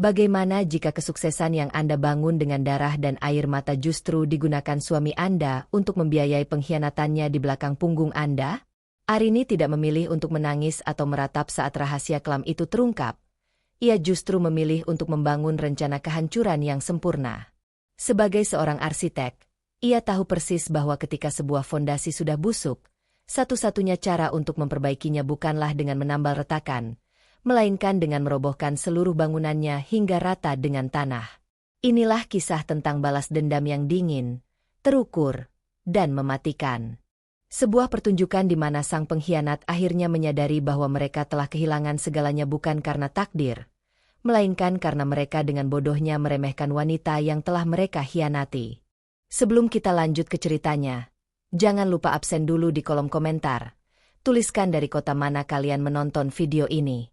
Bagaimana jika kesuksesan yang Anda bangun dengan darah dan air mata justru digunakan suami Anda untuk membiayai pengkhianatannya di belakang punggung Anda? Arini tidak memilih untuk menangis atau meratap saat rahasia kelam itu terungkap. Ia justru memilih untuk membangun rencana kehancuran yang sempurna. Sebagai seorang arsitek, ia tahu persis bahwa ketika sebuah fondasi sudah busuk, satu-satunya cara untuk memperbaikinya bukanlah dengan menambal retakan, melainkan dengan merobohkan seluruh bangunannya hingga rata dengan tanah. Inilah kisah tentang balas dendam yang dingin, terukur, dan mematikan. Sebuah pertunjukan di mana sang pengkhianat akhirnya menyadari bahwa mereka telah kehilangan segalanya bukan karena takdir, melainkan karena mereka dengan bodohnya meremehkan wanita yang telah mereka khianati. Sebelum kita lanjut ke ceritanya, jangan lupa absen dulu di kolom komentar. Tuliskan dari kota mana kalian menonton video ini.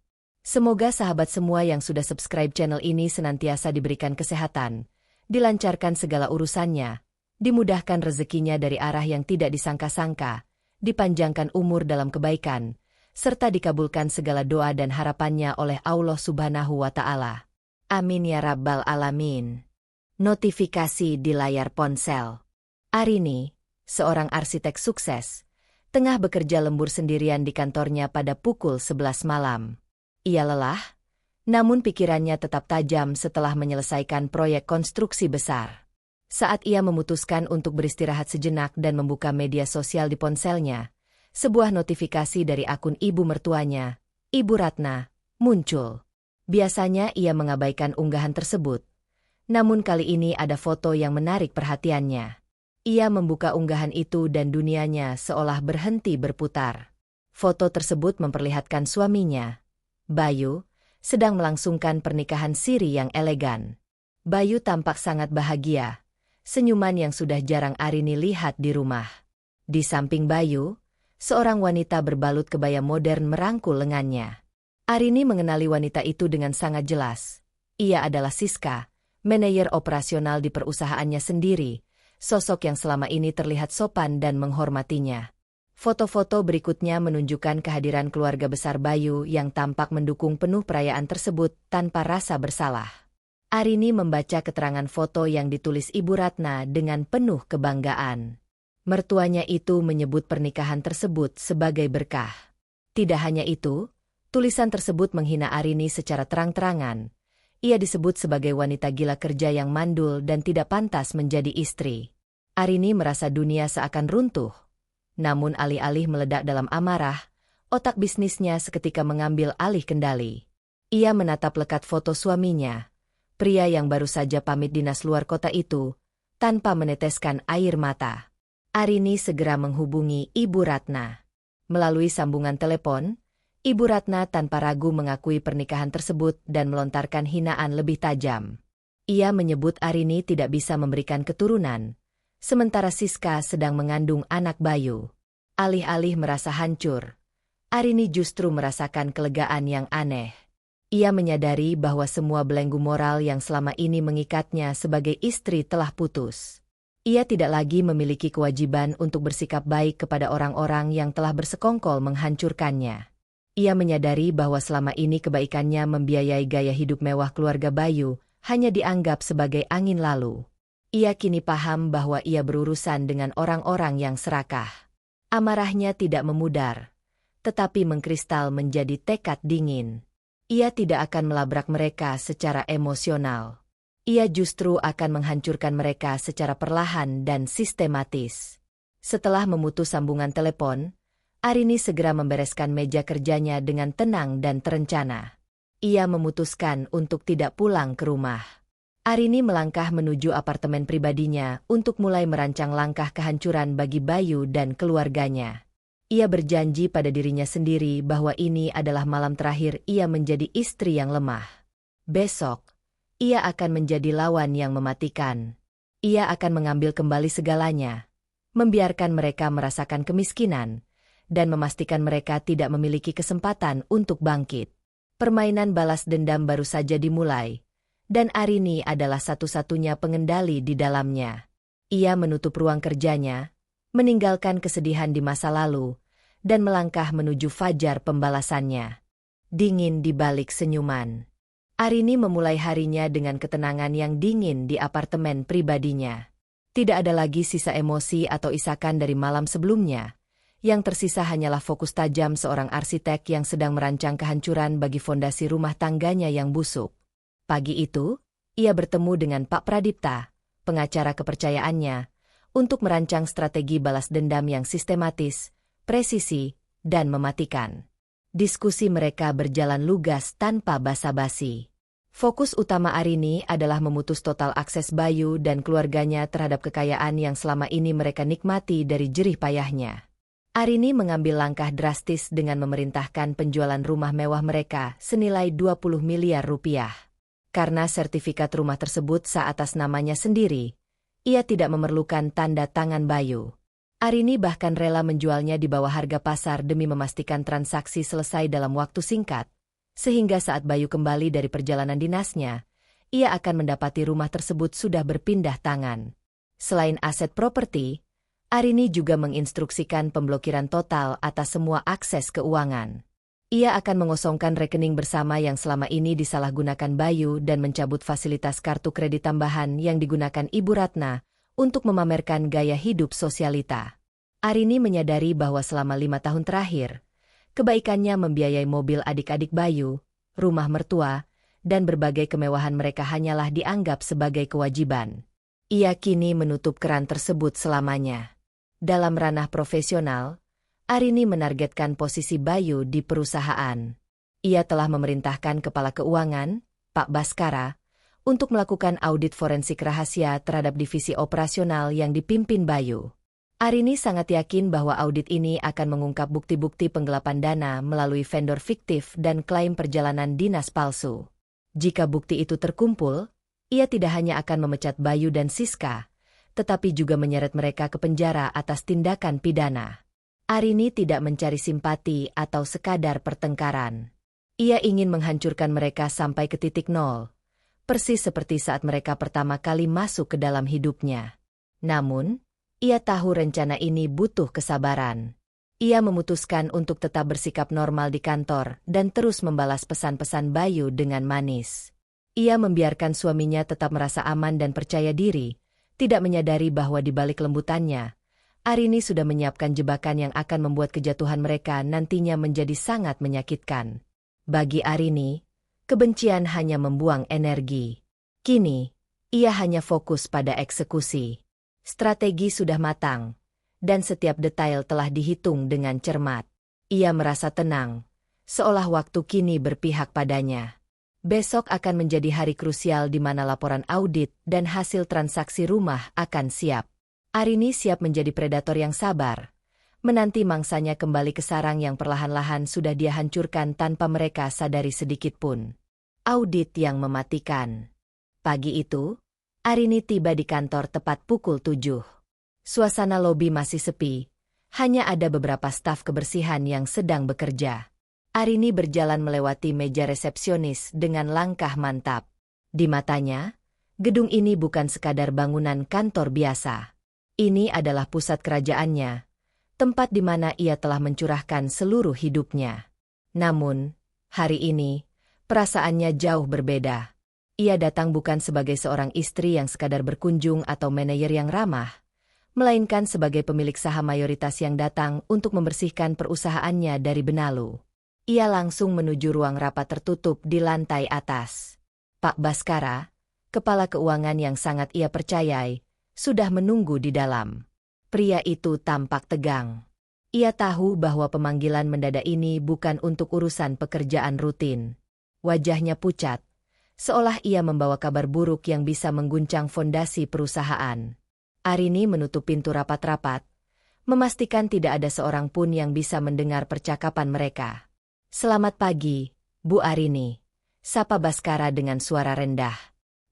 Semoga sahabat semua yang sudah subscribe channel ini senantiasa diberikan kesehatan, dilancarkan segala urusannya, dimudahkan rezekinya dari arah yang tidak disangka-sangka, dipanjangkan umur dalam kebaikan, serta dikabulkan segala doa dan harapannya oleh Allah Subhanahu wa Ta'ala. Amin ya Rabbal Alamin. Notifikasi di layar ponsel. Arini, seorang arsitek sukses, tengah bekerja lembur sendirian di kantornya pada pukul 11 malam. Ia lelah, namun pikirannya tetap tajam setelah menyelesaikan proyek konstruksi besar. Saat ia memutuskan untuk beristirahat sejenak dan membuka media sosial di ponselnya, sebuah notifikasi dari akun ibu mertuanya, Ibu Ratna, muncul. Biasanya ia mengabaikan unggahan tersebut, namun kali ini ada foto yang menarik perhatiannya. Ia membuka unggahan itu dan dunianya seolah berhenti berputar. Foto tersebut memperlihatkan suaminya, Bayu, sedang melangsungkan pernikahan siri yang elegan. Bayu tampak sangat bahagia. Senyuman yang sudah jarang Arini lihat di rumah. Di samping Bayu, seorang wanita berbalut kebaya modern merangkul lengannya. Arini mengenali wanita itu dengan sangat jelas. Ia adalah Siska, manajer operasional di perusahaannya sendiri, sosok yang selama ini terlihat sopan dan menghormatinya. Foto-foto berikutnya menunjukkan kehadiran keluarga besar Bayu yang tampak mendukung penuh perayaan tersebut tanpa rasa bersalah. Arini membaca keterangan foto yang ditulis Ibu Ratna dengan penuh kebanggaan. Mertuanya itu menyebut pernikahan tersebut sebagai berkah. Tidak hanya itu, tulisan tersebut menghina Arini secara terang-terangan. Ia disebut sebagai wanita gila kerja yang mandul dan tidak pantas menjadi istri. Arini merasa dunia seakan runtuh. Namun alih-alih meledak dalam amarah, otak bisnisnya seketika mengambil alih kendali. Ia menatap lekat foto suaminya, pria yang baru saja pamit dinas luar kota itu, tanpa meneteskan air mata. Arini segera menghubungi Ibu Ratna. Melalui sambungan telepon, Ibu Ratna tanpa ragu mengakui pernikahan tersebut dan melontarkan hinaan lebih tajam. Ia menyebut Arini tidak bisa memberikan keturunan, sementara Siska sedang mengandung anak Bayu. Alih-alih merasa hancur, Arini justru merasakan kelegaan yang aneh. Ia menyadari bahwa semua belenggu moral yang selama ini mengikatnya sebagai istri telah putus. Ia tidak lagi memiliki kewajiban untuk bersikap baik kepada orang-orang yang telah bersekongkol menghancurkannya. Ia menyadari bahwa selama ini kebaikannya membiayai gaya hidup mewah keluarga Bayu hanya dianggap sebagai angin lalu. Ia kini paham bahwa ia berurusan dengan orang-orang yang serakah. Amarahnya tidak memudar, tetapi mengkristal menjadi tekad dingin. Ia tidak akan melabrak mereka secara emosional. Ia justru akan menghancurkan mereka secara perlahan dan sistematis. Setelah memutus sambungan telepon, Arini segera membereskan meja kerjanya dengan tenang dan terencana. Ia memutuskan untuk tidak pulang ke rumah. Arini melangkah menuju apartemen pribadinya untuk mulai merancang langkah kehancuran bagi Bayu dan keluarganya. Ia berjanji pada dirinya sendiri bahwa ini adalah malam terakhir ia menjadi istri yang lemah. Besok, ia akan menjadi lawan yang mematikan. Ia akan mengambil kembali segalanya, membiarkan mereka merasakan kemiskinan, dan memastikan mereka tidak memiliki kesempatan untuk bangkit. Permainan balas dendam baru saja dimulai, dan Arini adalah satu-satunya pengendali di dalamnya. Ia menutup ruang kerjanya, meninggalkan kesedihan di masa lalu, dan melangkah menuju fajar pembalasannya. Dingin di balik senyuman. Arini memulai harinya dengan ketenangan yang dingin di apartemen pribadinya. Tidak ada lagi sisa emosi atau isakan dari malam sebelumnya. Yang tersisa hanyalah fokus tajam seorang arsitek yang sedang merancang kehancuran bagi fondasi rumah tangganya yang busuk. Pagi itu, ia bertemu dengan Pak Pradipta, pengacara kepercayaannya, untuk merancang strategi balas dendam yang sistematis, presisi, dan mematikan. Diskusi mereka berjalan lugas tanpa basa-basi. Fokus utama Arini adalah memutus total akses Bayu dan keluarganya terhadap kekayaan yang selama ini mereka nikmati dari jerih payahnya. Arini mengambil langkah drastis dengan memerintahkan penjualan rumah mewah mereka senilai 20 miliar rupiah. Karena sertifikat rumah tersebut seatas namanya sendiri, ia tidak memerlukan tanda tangan Bayu. Arini bahkan rela menjualnya di bawah harga pasar demi memastikan transaksi selesai dalam waktu singkat, sehingga saat Bayu kembali dari perjalanan dinasnya, ia akan mendapati rumah tersebut sudah berpindah tangan. Selain aset properti, Arini juga menginstruksikan pemblokiran total atas semua akses keuangan. Ia akan mengosongkan rekening bersama yang selama ini disalahgunakan Bayu dan mencabut fasilitas kartu kredit tambahan yang digunakan Ibu Ratna untuk memamerkan gaya hidup sosialita. Arini menyadari bahwa selama 5 tahun terakhir, kebaikannya membiayai mobil adik-adik Bayu, rumah mertua, dan berbagai kemewahan mereka hanyalah dianggap sebagai kewajiban. Ia kini menutup keran tersebut selamanya. Dalam ranah profesional, Arini menargetkan posisi Bayu di perusahaan. Ia telah memerintahkan Kepala Keuangan, Pak Baskara, untuk melakukan audit forensik rahasia terhadap divisi operasional yang dipimpin Bayu. Arini sangat yakin bahwa audit ini akan mengungkap bukti-bukti penggelapan dana melalui vendor fiktif dan klaim perjalanan dinas palsu. Jika bukti itu terkumpul, ia tidak hanya akan memecat Bayu dan Siska, tetapi juga menyeret mereka ke penjara atas tindakan pidana. Arini tidak mencari simpati atau sekadar pertengkaran. Ia ingin menghancurkan mereka sampai ke titik nol, persis seperti saat mereka pertama kali masuk ke dalam hidupnya. Namun, ia tahu rencana ini butuh kesabaran. Ia memutuskan untuk tetap bersikap normal di kantor dan terus membalas pesan-pesan Bayu dengan manis. Ia membiarkan suaminya tetap merasa aman dan percaya diri, tidak menyadari bahwa di balik lembutannya, Arini sudah menyiapkan jebakan yang akan membuat kejatuhan mereka nantinya menjadi sangat menyakitkan. Bagi Arini, kebencian hanya membuang energi. Kini, ia hanya fokus pada eksekusi. Strategi sudah matang, dan setiap detail telah dihitung dengan cermat. Ia merasa tenang, seolah waktu kini berpihak padanya. Besok akan menjadi hari krusial di mana laporan audit dan hasil transaksi rumah akan siap. Arini siap menjadi predator yang sabar, menanti mangsanya kembali ke sarang yang perlahan-lahan sudah dia hancurkan tanpa mereka sadari sedikit pun. Audit yang mematikan. Pagi itu, Arini tiba di kantor tepat pukul 7. Suasana lobi masih sepi, hanya ada beberapa staf kebersihan yang sedang bekerja. Arini berjalan melewati meja resepsionis dengan langkah mantap. Di matanya, gedung ini bukan sekadar bangunan kantor biasa. Ini adalah pusat kerajaannya, tempat di mana ia telah mencurahkan seluruh hidupnya. Namun, hari ini, perasaannya jauh berbeda. Ia datang bukan sebagai seorang istri yang sekadar berkunjung atau manajer yang ramah, melainkan sebagai pemilik saham mayoritas yang datang untuk membersihkan perusahaannya dari benalu. Ia langsung menuju ruang rapat tertutup di lantai atas. Pak Baskara, kepala keuangan yang sangat ia percayai, sudah menunggu di dalam. Pria itu tampak tegang. Ia tahu bahwa pemanggilan mendadak ini bukan untuk urusan pekerjaan rutin. Wajahnya pucat, seolah ia membawa kabar buruk yang bisa mengguncang fondasi perusahaan. Arini menutup pintu rapat-rapat, memastikan tidak ada seorang pun yang bisa mendengar percakapan mereka. "Selamat pagi, Bu Arini," sapa Baskara dengan suara rendah.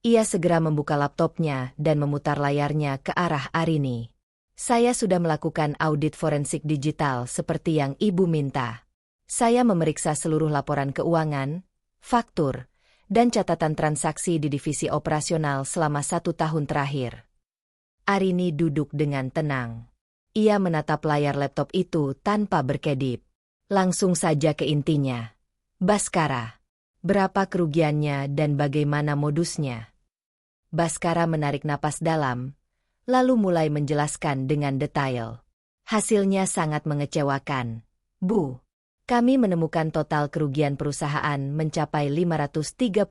Ia segera membuka laptopnya dan memutar layarnya ke arah Arini. "Saya sudah melakukan audit forensik digital seperti yang Ibu minta. Saya memeriksa seluruh laporan keuangan, faktur, dan catatan transaksi di divisi operasional selama 1 tahun terakhir." Arini duduk dengan tenang. Ia menatap layar laptop itu tanpa berkedip. Langsung saja ke intinya. "Baskara, Berapa kerugiannya dan bagaimana modusnya? Baskara menarik napas dalam, lalu mulai menjelaskan dengan detail. Hasilnya sangat mengecewakan. Bu, kami menemukan total kerugian perusahaan mencapai 537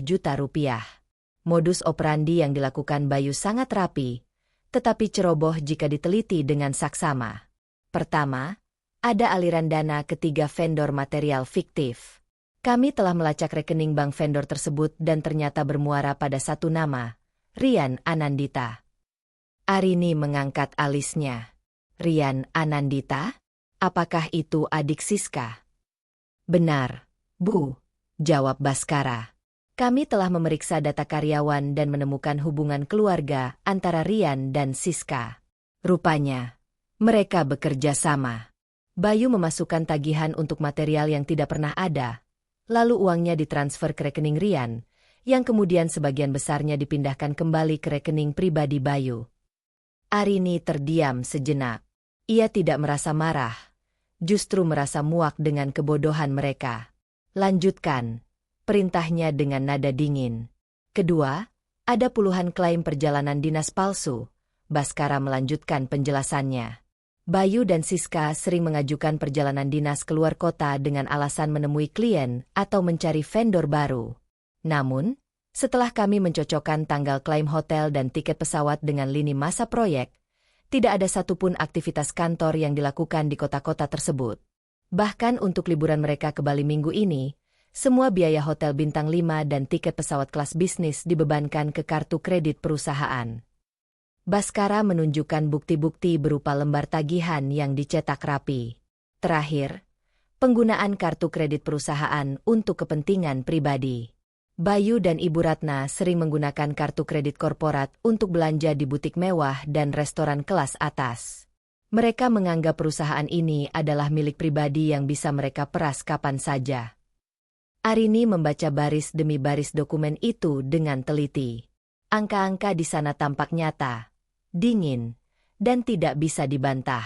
juta rupiah. Modus operandi yang dilakukan Bayu sangat rapi, tetapi ceroboh jika diteliti dengan saksama. Pertama, ada aliran dana ke 3 vendor material fiktif. Kami telah melacak rekening bank vendor tersebut dan ternyata bermuara pada satu nama, Rian Anandita. Arini mengangkat alisnya. Rian Anandita? Apakah itu adik Siska? Benar, Bu, jawab Baskara. Kami telah memeriksa data karyawan dan menemukan hubungan keluarga antara Rian dan Siska. Rupanya, mereka bekerja sama. Bayu memasukkan tagihan untuk material yang tidak pernah ada, lalu uangnya ditransfer ke rekening Rian, yang kemudian sebagian besarnya dipindahkan kembali ke rekening pribadi Bayu. Arini terdiam sejenak. Ia tidak merasa marah, justru merasa muak dengan kebodohan mereka. Lanjutkan, perintahnya dengan nada dingin. Kedua, ada puluhan klaim perjalanan dinas palsu. Baskara melanjutkan penjelasannya. Bayu dan Siska sering mengajukan perjalanan dinas keluar kota dengan alasan menemui klien atau mencari vendor baru. Namun, setelah kami mencocokkan tanggal klaim hotel dan tiket pesawat dengan lini masa proyek, tidak ada satupun aktivitas kantor yang dilakukan di kota-kota tersebut. Bahkan untuk liburan mereka ke Bali minggu ini, semua biaya hotel bintang 5 dan tiket pesawat kelas bisnis dibebankan ke kartu kredit perusahaan. Baskara menunjukkan bukti-bukti berupa lembar tagihan yang dicetak rapi. Terakhir, penggunaan kartu kredit perusahaan untuk kepentingan pribadi. Bayu dan Ibu Ratna sering menggunakan kartu kredit korporat untuk belanja di butik mewah dan restoran kelas atas. Mereka menganggap perusahaan ini adalah milik pribadi yang bisa mereka peras kapan saja. Arini membaca baris demi baris dokumen itu dengan teliti. Angka-angka di sana tampak nyata, dingin, dan tidak bisa dibantah.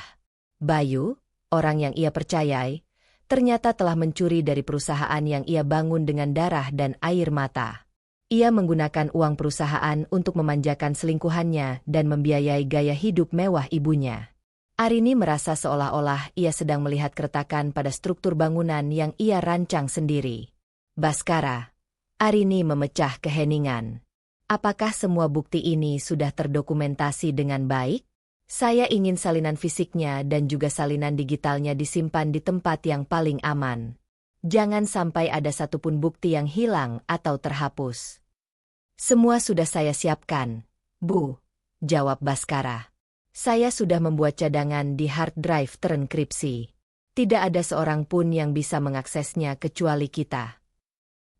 Bayu, orang yang ia percayai, ternyata telah mencuri dari perusahaan yang ia bangun dengan darah dan air mata. Ia menggunakan uang perusahaan untuk memanjakan selingkuhannya dan membiayai gaya hidup mewah ibunya. Arini merasa seolah-olah ia sedang melihat keretakan pada struktur bangunan yang ia rancang sendiri. Baskara, Arini memecah keheningan. Apakah semua bukti ini sudah terdokumentasi dengan baik? Saya ingin salinan fisiknya dan juga salinan digitalnya disimpan di tempat yang paling aman. Jangan sampai ada satupun bukti yang hilang atau terhapus. Semua sudah saya siapkan, Bu, jawab Baskara. Saya sudah membuat cadangan di hard drive terenkripsi. Tidak ada seorang pun yang bisa mengaksesnya kecuali kita.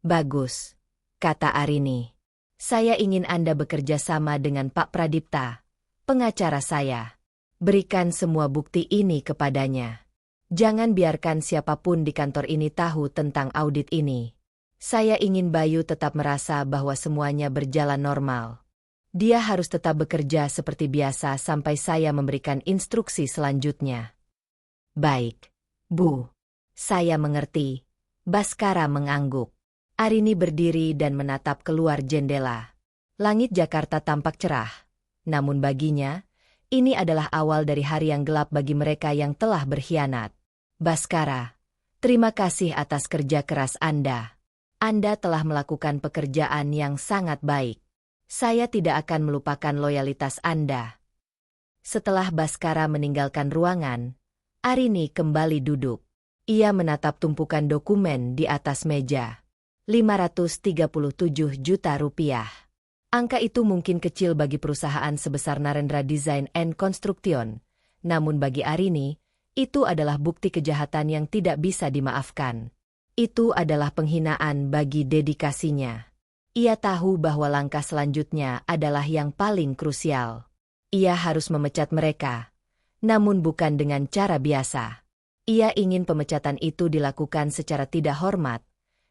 Bagus, kata Arini. Saya ingin Anda bekerja sama dengan Pak Pradipta, pengacara saya. Berikan semua bukti ini kepadanya. Jangan biarkan siapapun di kantor ini tahu tentang audit ini. Saya ingin Bayu tetap merasa bahwa semuanya berjalan normal. Dia harus tetap bekerja seperti biasa sampai saya memberikan instruksi selanjutnya. Baik, Bu. Saya mengerti. Baskara mengangguk. Arini berdiri dan menatap keluar jendela. Langit Jakarta tampak cerah. Namun baginya, ini adalah awal dari hari yang gelap bagi mereka yang telah berkhianat. Baskara, terima kasih atas kerja keras Anda. Anda telah melakukan pekerjaan yang sangat baik. Saya tidak akan melupakan loyalitas Anda. Setelah Baskara meninggalkan ruangan, Arini kembali duduk. Ia menatap tumpukan dokumen di atas meja. 537 juta rupiah. Angka itu mungkin kecil bagi perusahaan sebesar Narendra Design and Construction, namun bagi Arini, itu adalah bukti kejahatan yang tidak bisa dimaafkan. Itu adalah penghinaan bagi dedikasinya. Ia tahu bahwa langkah selanjutnya adalah yang paling krusial. Ia harus memecat mereka, namun bukan dengan cara biasa. Ia ingin pemecatan itu dilakukan secara tidak hormat,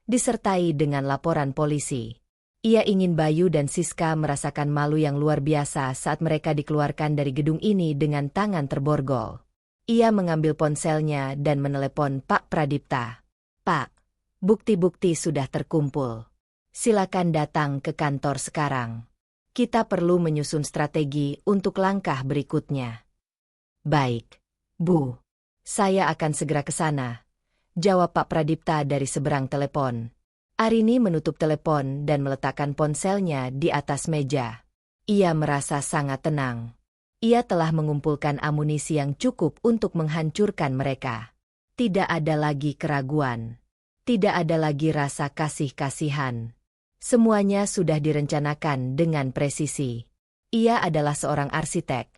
disertai dengan laporan polisi. Ia ingin Bayu dan Siska merasakan malu yang luar biasa saat mereka dikeluarkan dari gedung ini dengan tangan terborgol. Ia mengambil ponselnya dan menelepon Pak Pradipta. Pak, Bukti-bukti sudah terkumpul. Silakan datang ke kantor sekarang. Kita perlu menyusun strategi untuk langkah berikutnya. Baik, Bu. Saya akan segera ke sana, jawab Pak Pradipta dari seberang telepon. Arini menutup telepon dan meletakkan ponselnya di atas meja. Ia merasa sangat tenang. Ia telah mengumpulkan amunisi yang cukup untuk menghancurkan mereka. Tidak ada lagi keraguan. Tidak ada lagi rasa kasih-kasihan. Semuanya sudah direncanakan dengan presisi. Ia adalah seorang arsitek,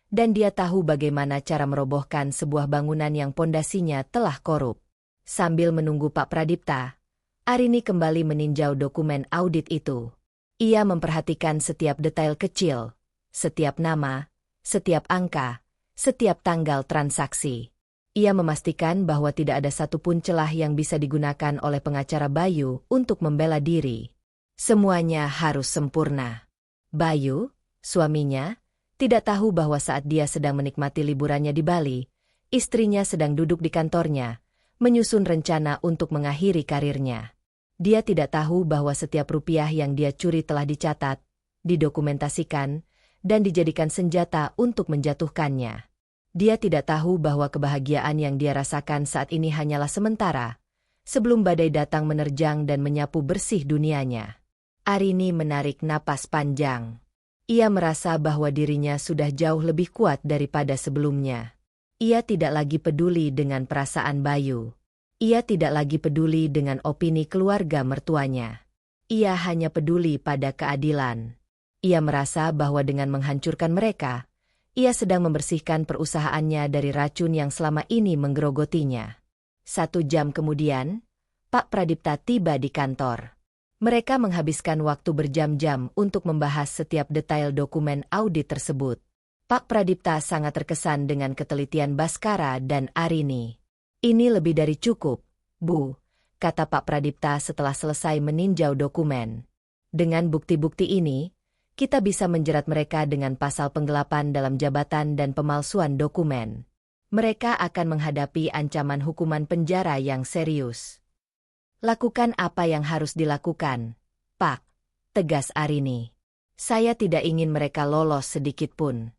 dan dia tahu bagaimana cara merobohkan sebuah bangunan yang pondasinya telah korup. Sambil menunggu Pak Pradipta, Arini kembali meninjau dokumen audit itu. Ia memperhatikan setiap detail kecil, setiap nama, setiap angka, setiap tanggal transaksi. Ia memastikan bahwa tidak ada satupun celah yang bisa digunakan oleh pengacara Bayu untuk membela diri. Semuanya harus sempurna. Bayu, suaminya, tidak tahu bahwa saat dia sedang menikmati liburannya di Bali, istrinya sedang duduk di kantornya, menyusun rencana untuk mengakhiri karirnya. Dia tidak tahu bahwa setiap rupiah yang dia curi telah dicatat, didokumentasikan, dan dijadikan senjata untuk menjatuhkannya. Dia tidak tahu bahwa kebahagiaan yang dia rasakan saat ini hanyalah sementara, sebelum badai datang menerjang dan menyapu bersih dunianya. Arini menarik napas panjang. Ia merasa bahwa dirinya sudah jauh lebih kuat daripada sebelumnya. Ia tidak lagi peduli dengan perasaan Bayu. Ia tidak lagi peduli dengan opini keluarga mertuanya. Ia hanya peduli pada keadilan. Ia merasa bahwa dengan menghancurkan mereka, ia sedang membersihkan perusahaannya dari racun yang selama ini menggerogotinya. 1 jam kemudian, Pak Pradipta tiba di kantor. Mereka menghabiskan waktu berjam-jam untuk membahas setiap detail dokumen audit tersebut. Pak Pradipta sangat terkesan dengan ketelitian Baskara dan Arini. Ini lebih dari cukup, Bu, kata Pak Pradipta setelah selesai meninjau dokumen. Dengan bukti-bukti ini, kita bisa menjerat mereka dengan pasal penggelapan dalam jabatan dan pemalsuan dokumen. Mereka akan menghadapi ancaman hukuman penjara yang serius. Lakukan apa yang harus dilakukan, Pak, tegas Arini. Saya tidak ingin mereka lolos sedikit pun.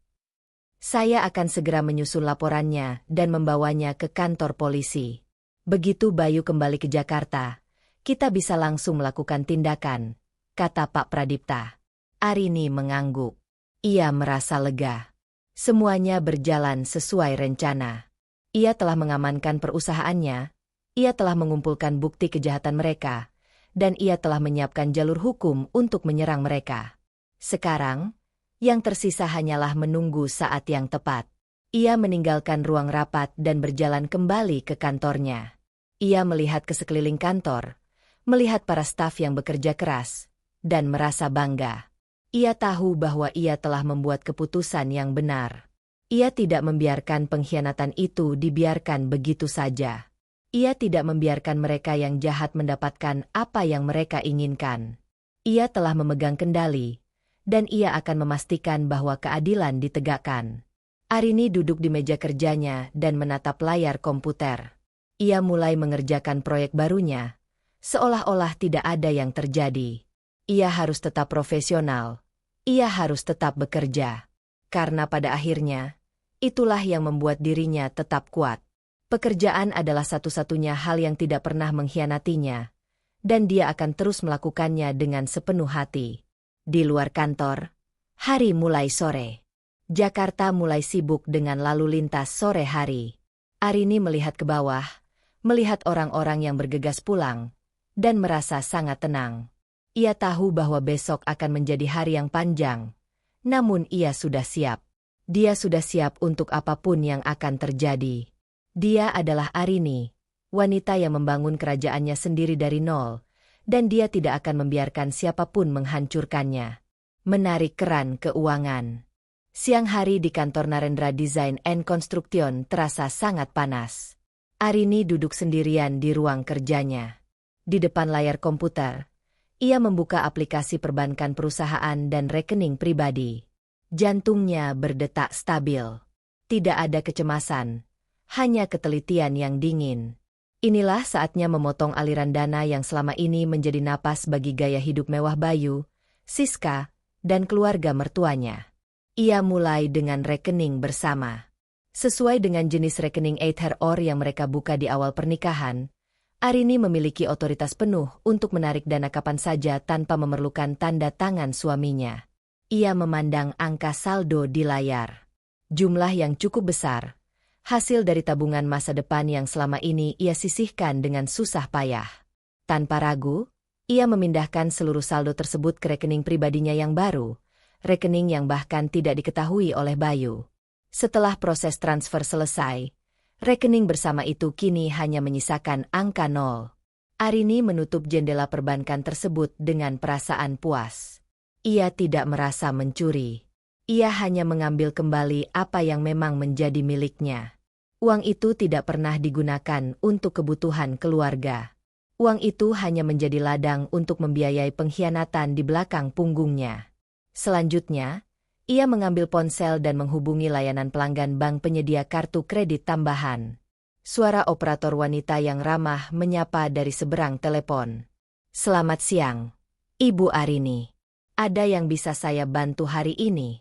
Saya akan segera menyusun laporannya dan membawanya ke kantor polisi. Begitu Bayu kembali ke Jakarta, kita bisa langsung melakukan tindakan, kata Pak Pradipta. Arini mengangguk. Ia merasa lega. Semuanya berjalan sesuai rencana. Ia telah mengamankan perusahaannya, ia telah mengumpulkan bukti kejahatan mereka, dan ia telah menyiapkan jalur hukum untuk menyerang mereka. Sekarang, yang tersisa hanyalah menunggu saat yang tepat. Ia meninggalkan ruang rapat dan berjalan kembali ke kantornya. Ia melihat ke sekeliling kantor, melihat para staf yang bekerja keras, dan merasa bangga. Ia tahu bahwa ia telah membuat keputusan yang benar. Ia tidak membiarkan pengkhianatan itu dibiarkan begitu saja. Ia tidak membiarkan mereka yang jahat mendapatkan apa yang mereka inginkan. Ia telah memegang kendali, dan ia akan memastikan bahwa keadilan ditegakkan. Arini duduk di meja kerjanya dan menatap layar komputer. Ia mulai mengerjakan proyek barunya, seolah-olah tidak ada yang terjadi. Ia harus tetap profesional. Ia harus tetap bekerja. Karena pada akhirnya, itulah yang membuat dirinya tetap kuat. Pekerjaan adalah satu-satunya hal yang tidak pernah mengkhianatinya, dan dia akan terus melakukannya dengan sepenuh hati. Di luar kantor, hari mulai sore. Jakarta mulai sibuk dengan lalu lintas sore hari. Arini melihat ke bawah, melihat orang-orang yang bergegas pulang, dan merasa sangat tenang. Ia tahu bahwa besok akan menjadi hari yang panjang, namun ia sudah siap. Dia sudah siap untuk apapun yang akan terjadi. Dia adalah Arini, wanita yang membangun kerajaannya sendiri dari nol, dan dia tidak akan membiarkan siapapun menghancurkannya. Menarik keran keuangan. Siang hari di kantor Narendra Design and Construction terasa sangat panas. Arini duduk sendirian di ruang kerjanya. Di depan layar komputer, ia membuka aplikasi perbankan perusahaan dan rekening pribadi. Jantungnya berdetak stabil. Tidak ada kecemasan, hanya ketelitian yang dingin. Inilah saatnya memotong aliran dana yang selama ini menjadi napas bagi gaya hidup mewah Bayu, Siska, dan keluarga mertuanya. Ia mulai dengan rekening bersama. Sesuai dengan jenis rekening Either-Or yang mereka buka di awal pernikahan, Arini memiliki otoritas penuh untuk menarik dana kapan saja tanpa memerlukan tanda tangan suaminya. Ia memandang angka saldo di layar. Jumlah yang cukup besar, hasil dari tabungan masa depan yang selama ini ia sisihkan dengan susah payah. Tanpa ragu, ia memindahkan seluruh saldo tersebut ke rekening pribadinya yang baru, rekening yang bahkan tidak diketahui oleh Bayu. Setelah proses transfer selesai, rekening bersama itu kini hanya menyisakan angka 0. Arini menutup jendela perbankan tersebut dengan perasaan puas. Ia tidak merasa mencuri. Ia hanya mengambil kembali apa yang memang menjadi miliknya. Uang itu tidak pernah digunakan untuk kebutuhan keluarga. Uang itu hanya menjadi ladang untuk membiayai pengkhianatan di belakang punggungnya. Selanjutnya, ia mengambil ponsel dan menghubungi layanan pelanggan bank penyedia kartu kredit tambahan. Suara operator wanita yang ramah menyapa dari seberang telepon. "Selamat siang, Ibu Arini. Ada yang bisa saya bantu hari ini?"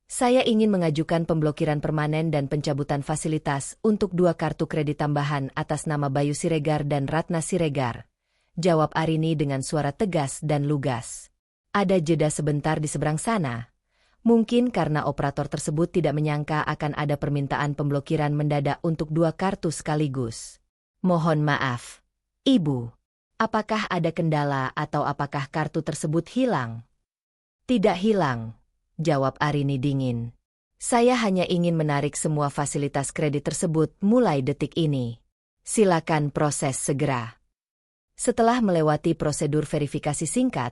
"Saya ingin mengajukan pemblokiran permanen dan pencabutan fasilitas untuk 2 kartu kredit tambahan atas nama Bayu Siregar dan Ratna Siregar," jawab Arini dengan suara tegas dan lugas. Ada jeda sebentar di seberang sana. Mungkin karena operator tersebut tidak menyangka akan ada permintaan pemblokiran mendadak untuk 2 kartu sekaligus. "Mohon maaf, Ibu. Apakah ada kendala atau apakah kartu tersebut hilang?" "Tidak hilang," jawab Arini dingin. "Saya hanya ingin menarik semua fasilitas kredit tersebut mulai detik ini. Silakan proses segera." Setelah melewati prosedur verifikasi singkat,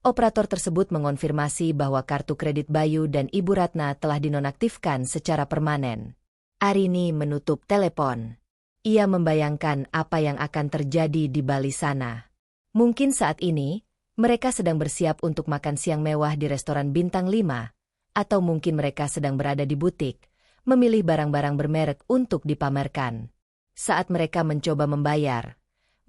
operator tersebut mengonfirmasi bahwa kartu kredit Bayu dan Ibu Ratna telah dinonaktifkan secara permanen. Arini menutup telepon. Ia membayangkan apa yang akan terjadi di Bali sana. Mungkin saat ini, mereka sedang bersiap untuk makan siang mewah di restoran bintang 5, atau mungkin mereka sedang berada di butik, memilih barang-barang bermerek untuk dipamerkan. Saat mereka mencoba membayar,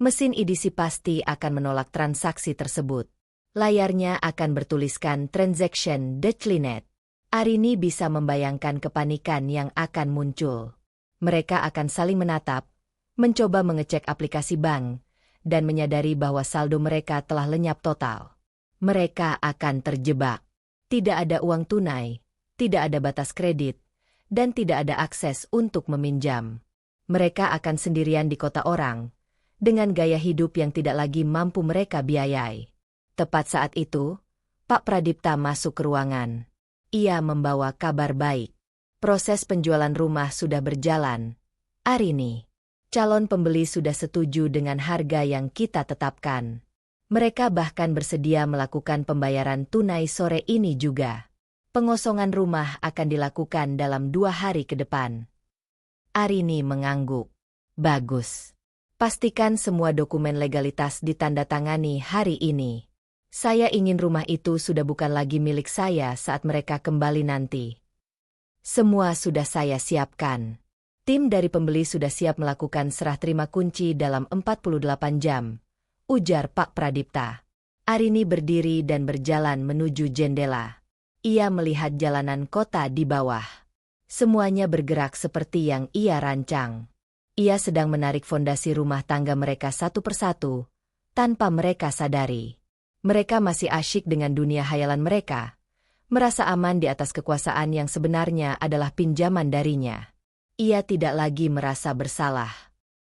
mesin EDC pasti akan menolak transaksi tersebut. Layarnya akan bertuliskan transaction declined. Arini bisa membayangkan kepanikan yang akan muncul. Mereka akan saling menatap, mencoba mengecek aplikasi bank, dan menyadari bahwa saldo mereka telah lenyap total. Mereka akan terjebak. Tidak ada uang tunai, tidak ada batas kredit, dan tidak ada akses untuk meminjam. Mereka akan sendirian di kota orang, dengan gaya hidup yang tidak lagi mampu mereka biayai. Tepat saat itu, Pak Pradipta masuk ke ruangan. Ia membawa kabar baik. Proses penjualan rumah sudah berjalan. Arini, calon pembeli sudah setuju dengan harga yang kita tetapkan. Mereka bahkan bersedia melakukan pembayaran tunai sore ini juga. Pengosongan rumah akan dilakukan dalam 2 hari ke depan. Arini mengangguk. Bagus. Pastikan semua dokumen legalitas ditandatangani hari ini. Saya ingin rumah itu sudah bukan lagi milik saya saat mereka kembali nanti. Semua sudah saya siapkan. Tim dari pembeli sudah siap melakukan serah terima kunci dalam 48 jam, ujar Pak Pradipta. Arini berdiri dan berjalan menuju jendela. Ia melihat jalanan kota di bawah. Semuanya bergerak seperti yang ia rancang. Ia sedang menarik fondasi rumah tangga mereka satu persatu, tanpa mereka sadari. Mereka masih asyik dengan dunia hayalan mereka, merasa aman di atas kekuasaan yang sebenarnya adalah pinjaman darinya. Ia tidak lagi merasa bersalah.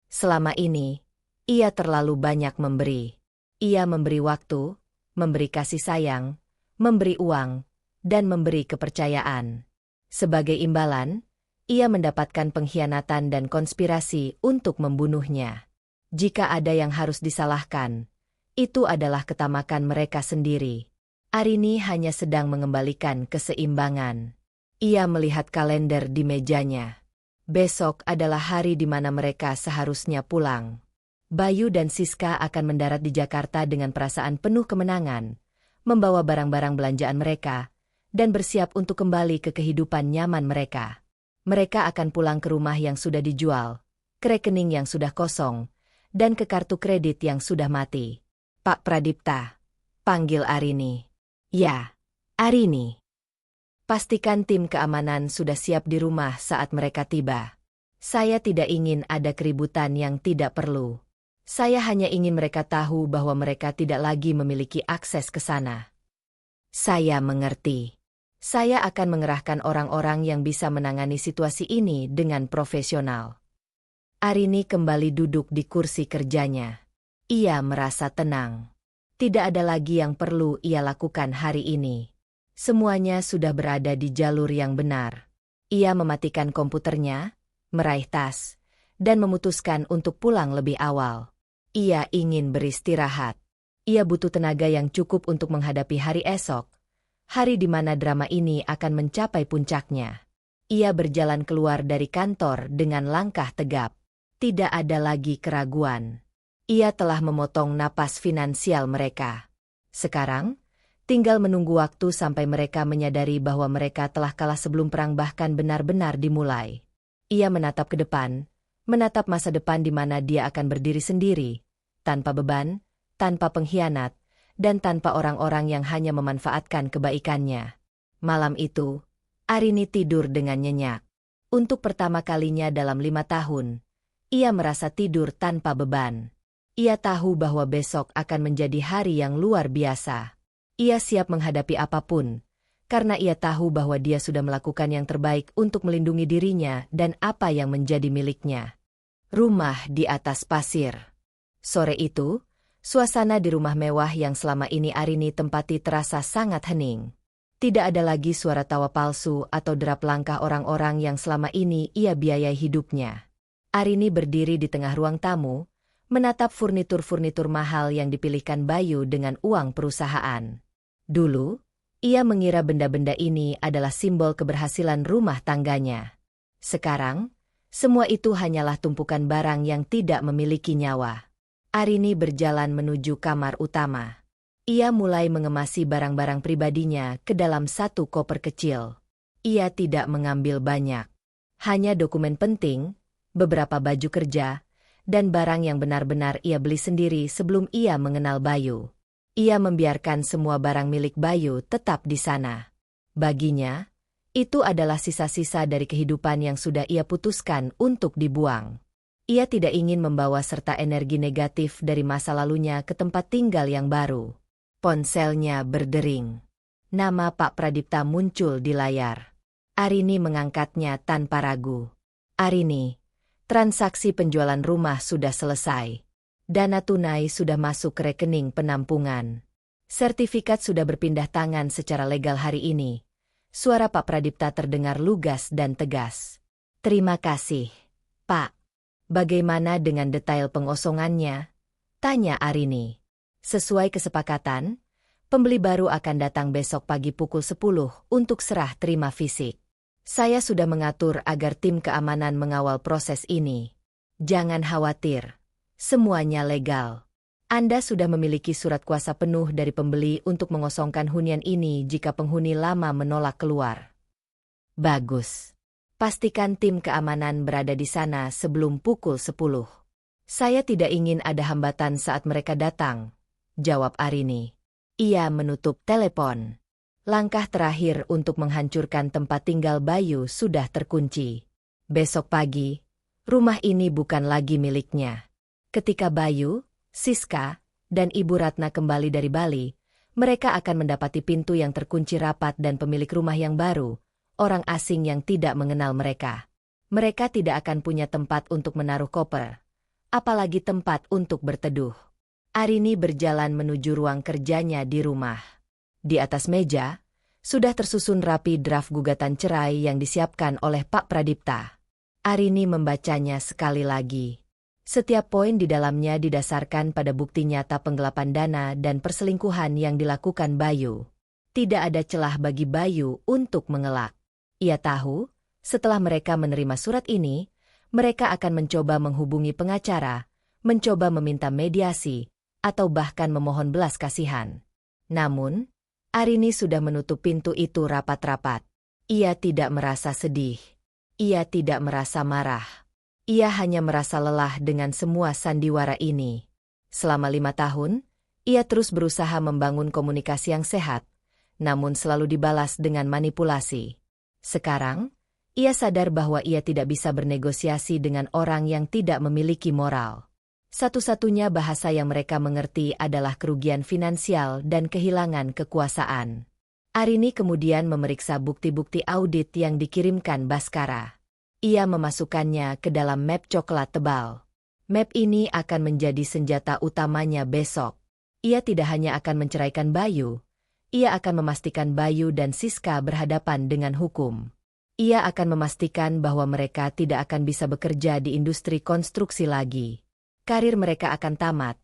Selama ini, ia terlalu banyak memberi. Ia memberi waktu, memberi kasih sayang, memberi uang, dan memberi kepercayaan. Sebagai imbalan, ia mendapatkan pengkhianatan dan konspirasi untuk membunuhnya. Jika ada yang harus disalahkan, itu adalah ketamakan mereka sendiri. Arini hanya sedang mengembalikan keseimbangan. Ia melihat kalender di mejanya. Besok adalah hari di mana mereka seharusnya pulang. Bayu dan Siska akan mendarat di Jakarta dengan perasaan penuh kemenangan, membawa barang-barang belanjaan mereka, dan bersiap untuk kembali ke kehidupan nyaman mereka. Mereka akan pulang ke rumah yang sudah dijual, ke rekening yang sudah kosong, dan ke kartu kredit yang sudah mati. Pak Pradipta, panggil Arini. Ya, Arini. Pastikan tim keamanan sudah siap di rumah saat mereka tiba. Saya tidak ingin ada keributan yang tidak perlu. Saya hanya ingin mereka tahu bahwa mereka tidak lagi memiliki akses ke sana. Saya mengerti. Saya akan mengerahkan orang-orang yang bisa menangani situasi ini dengan profesional. Arini kembali duduk di kursi kerjanya. Ia merasa tenang. Tidak ada lagi yang perlu ia lakukan hari ini. Semuanya sudah berada di jalur yang benar. Ia mematikan komputernya, meraih tas, dan memutuskan untuk pulang lebih awal. Ia ingin beristirahat. Ia butuh tenaga yang cukup untuk menghadapi hari esok, hari di mana drama ini akan mencapai puncaknya. Ia berjalan keluar dari kantor dengan langkah tegap. Tidak ada lagi keraguan. Ia telah memotong napas finansial mereka. Sekarang, tinggal menunggu waktu sampai mereka menyadari bahwa mereka telah kalah sebelum perang bahkan benar-benar dimulai. Ia menatap ke depan, menatap masa depan di mana dia akan berdiri sendiri, tanpa beban, tanpa pengkhianat, dan tanpa orang-orang yang hanya memanfaatkan kebaikannya. Malam itu, Arini tidur dengan nyenyak. Untuk pertama kalinya dalam 5 tahun, ia merasa tidur tanpa beban. Ia tahu bahwa besok akan menjadi hari yang luar biasa. Ia siap menghadapi apapun, karena ia tahu bahwa dia sudah melakukan yang terbaik untuk melindungi dirinya dan apa yang menjadi miliknya. Rumah di atas pasir. Sore itu, suasana di rumah mewah yang selama ini Arini tempati terasa sangat hening. Tidak ada lagi suara tawa palsu atau derap langkah orang-orang yang selama ini ia biayai hidupnya. Arini berdiri di tengah ruang tamu, menatap furnitur-furnitur mahal yang dipilihkan Bayu dengan uang perusahaan. Dulu, ia mengira benda-benda ini adalah simbol keberhasilan rumah tangganya. Sekarang, semua itu hanyalah tumpukan barang yang tidak memiliki nyawa. Arini berjalan menuju kamar utama. Ia mulai mengemasi barang-barang pribadinya ke dalam satu koper kecil. Ia tidak mengambil banyak. Hanya dokumen penting, beberapa baju kerja, dan barang yang benar-benar ia beli sendiri sebelum ia mengenal Bayu. Ia membiarkan semua barang milik Bayu tetap di sana. Baginya, itu adalah sisa-sisa dari kehidupan yang sudah ia putuskan untuk dibuang. Ia tidak ingin membawa serta energi negatif dari masa lalunya ke tempat tinggal yang baru. Ponselnya berdering. Nama Pak Pradipta muncul di layar. Arini mengangkatnya tanpa ragu. Arini, transaksi penjualan rumah sudah selesai. Dana tunai sudah masuk ke rekening penampungan. Sertifikat sudah berpindah tangan secara legal hari ini. Suara Pak Pradipta terdengar lugas dan tegas. Terima kasih, Pak. Bagaimana dengan detail pengosongannya? Tanya Arini. Sesuai kesepakatan, pembeli baru akan datang besok pagi pukul 10 untuk serah terima fisik. Saya sudah mengatur agar tim keamanan mengawal proses ini. Jangan khawatir. Semuanya legal. Anda sudah memiliki surat kuasa penuh dari pembeli untuk mengosongkan hunian ini jika penghuni lama menolak keluar. Bagus. Pastikan tim keamanan berada di sana sebelum pukul 10. Saya tidak ingin ada hambatan saat mereka datang, jawab Arini. Ia menutup telepon. Langkah terakhir untuk menghancurkan tempat tinggal Bayu sudah terkunci. Besok pagi, rumah ini bukan lagi miliknya. Ketika Bayu, Siska, dan Ibu Ratna kembali dari Bali, mereka akan mendapati pintu yang terkunci rapat dan pemilik rumah yang baru, orang asing yang tidak mengenal mereka. Mereka tidak akan punya tempat untuk menaruh koper, apalagi tempat untuk berteduh. Arini berjalan menuju ruang kerjanya di rumah. Di atas meja, sudah tersusun rapi draft gugatan cerai yang disiapkan oleh Pak Pradipta. Arini membacanya sekali lagi. Setiap poin di dalamnya didasarkan pada bukti nyata penggelapan dana dan perselingkuhan yang dilakukan Bayu. Tidak ada celah bagi Bayu untuk mengelak. Ia tahu, setelah mereka menerima surat ini, mereka akan mencoba menghubungi pengacara, mencoba meminta mediasi, atau bahkan memohon belas kasihan. Namun, Arini sudah menutup pintu itu rapat-rapat. Ia tidak merasa sedih. Ia tidak merasa marah. Ia hanya merasa lelah dengan semua sandiwara ini. Selama 5 tahun, ia terus berusaha membangun komunikasi yang sehat, namun selalu dibalas dengan manipulasi. Sekarang, ia sadar bahwa ia tidak bisa bernegosiasi dengan orang yang tidak memiliki moral. Satu-satunya bahasa yang mereka mengerti adalah kerugian finansial dan kehilangan kekuasaan. Arini kemudian memeriksa bukti-bukti audit yang dikirimkan Baskara. Ia memasukkannya ke dalam map coklat tebal. Map ini akan menjadi senjata utamanya besok. Ia tidak hanya akan menceraikan Bayu, ia akan memastikan Bayu dan Siska berhadapan dengan hukum. Ia akan memastikan bahwa mereka tidak akan bisa bekerja di industri konstruksi lagi. Karir mereka akan tamat,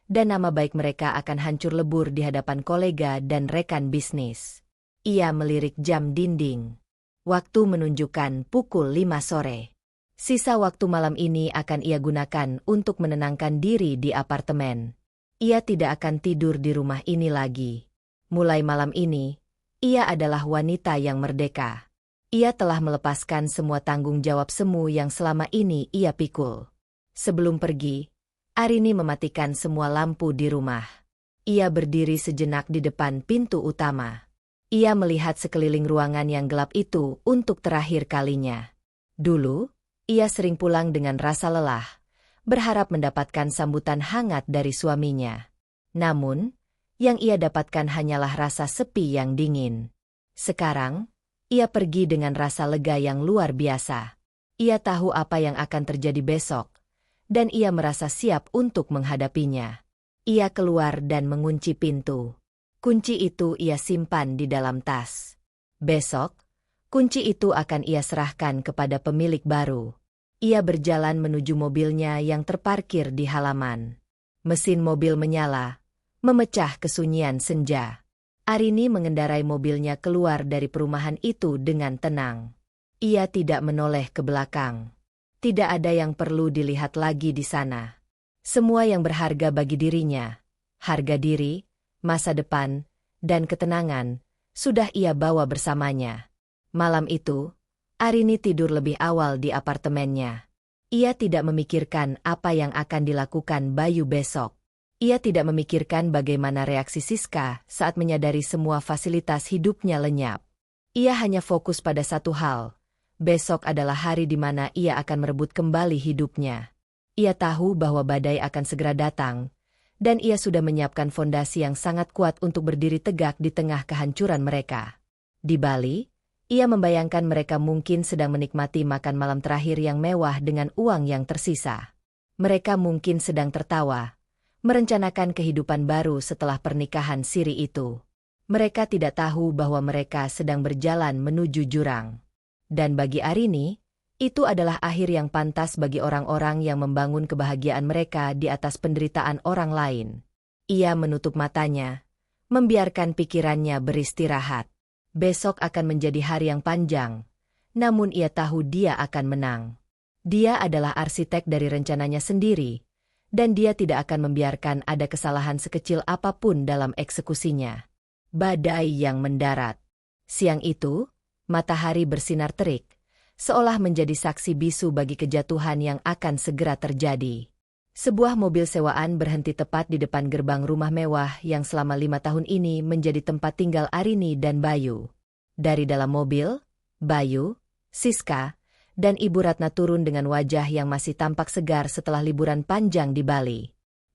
dan nama baik mereka akan hancur lebur di hadapan kolega dan rekan bisnis. Ia melirik jam dinding. Waktu menunjukkan pukul 5 sore. Sisa waktu malam ini akan ia gunakan untuk menenangkan diri di apartemen. Ia tidak akan tidur di rumah ini lagi. Mulai malam ini, ia adalah wanita yang merdeka. Ia telah melepaskan semua tanggung jawab semu yang selama ini ia pikul. Sebelum pergi, Arini mematikan semua lampu di rumah. Ia berdiri sejenak di depan pintu utama. Ia melihat sekeliling ruangan yang gelap itu untuk terakhir kalinya. Dulu, ia sering pulang dengan rasa lelah, berharap mendapatkan sambutan hangat dari suaminya. Namun, yang ia dapatkan hanyalah rasa sepi yang dingin. Sekarang, ia pergi dengan rasa lega yang luar biasa. Ia tahu apa yang akan terjadi besok, dan ia merasa siap untuk menghadapinya. Ia keluar dan mengunci pintu. Kunci itu ia simpan di dalam tas. Besok, kunci itu akan ia serahkan kepada pemilik baru. Ia berjalan menuju mobilnya yang terparkir di halaman. Mesin mobil menyala, memecah kesunyian senja. Arini mengendarai mobilnya keluar dari perumahan itu dengan tenang. Ia tidak menoleh ke belakang. Tidak ada yang perlu dilihat lagi di sana. Semua yang berharga bagi dirinya, harga diri, masa depan, dan ketenangan, sudah ia bawa bersamanya. Malam itu, Arini tidur lebih awal di apartemennya. Ia tidak memikirkan apa yang akan dilakukan Bayu besok. Ia tidak memikirkan bagaimana reaksi Siska saat menyadari semua fasilitas hidupnya lenyap. Ia hanya fokus pada satu hal. Besok adalah hari di mana ia akan merebut kembali hidupnya. Ia tahu bahwa badai akan segera datang, dan ia sudah menyiapkan fondasi yang sangat kuat untuk berdiri tegak di tengah kehancuran mereka. Di Bali, ia membayangkan mereka mungkin sedang menikmati makan malam terakhir yang mewah dengan uang yang tersisa. Mereka mungkin sedang tertawa, merencanakan kehidupan baru setelah pernikahan siri itu. Mereka tidak tahu bahwa mereka sedang berjalan menuju jurang. Dan bagi Arini, itu adalah akhir yang pantas bagi orang-orang yang membangun kebahagiaan mereka di atas penderitaan orang lain. Ia menutup matanya, membiarkan pikirannya beristirahat. Besok akan menjadi hari yang panjang, namun ia tahu dia akan menang. Dia adalah arsitek dari rencananya sendiri, dan dia tidak akan membiarkan ada kesalahan sekecil apapun dalam eksekusinya. Badai yang mendarat. Siang itu, matahari bersinar terik, seolah menjadi saksi bisu bagi kejatuhan yang akan segera terjadi. Sebuah mobil sewaan berhenti tepat di depan gerbang rumah mewah yang selama 5 tahun ini menjadi tempat tinggal Arini dan Bayu. Dari dalam mobil, Bayu, Siska, dan Ibu Ratna turun dengan wajah yang masih tampak segar setelah liburan panjang di Bali.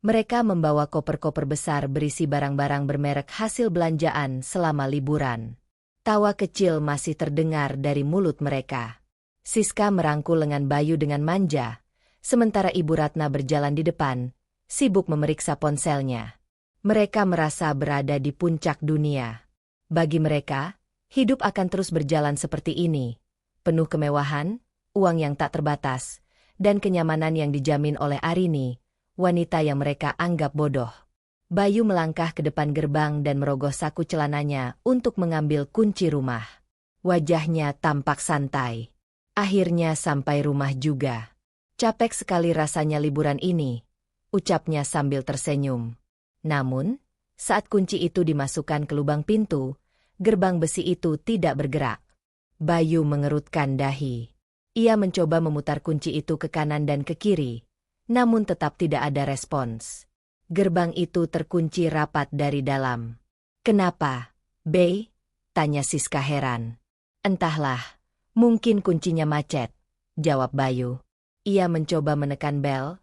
Mereka membawa koper-koper besar berisi barang-barang bermerek hasil belanjaan selama liburan. Tawa kecil masih terdengar dari mulut mereka. Siska merangkul lengan Bayu dengan manja, sementara Ibu Ratna berjalan di depan, sibuk memeriksa ponselnya. Mereka merasa berada di puncak dunia. Bagi mereka, hidup akan terus berjalan seperti ini, penuh kemewahan, uang yang tak terbatas, dan kenyamanan yang dijamin oleh Arini, wanita yang mereka anggap bodoh. Bayu melangkah ke depan gerbang dan merogoh saku celananya untuk mengambil kunci rumah. Wajahnya tampak santai. Akhirnya sampai rumah juga. Capek sekali rasanya liburan ini, ucapnya sambil tersenyum. Namun, saat kunci itu dimasukkan ke lubang pintu, gerbang besi itu tidak bergerak. Bayu mengerutkan dahi. Ia mencoba memutar kunci itu ke kanan dan ke kiri, namun tetap tidak ada respons. Gerbang itu terkunci rapat dari dalam. "Kenapa, Bei?" tanya Siska heran. "Entahlah, mungkin kuncinya macet," jawab Bayu. Ia mencoba menekan bel,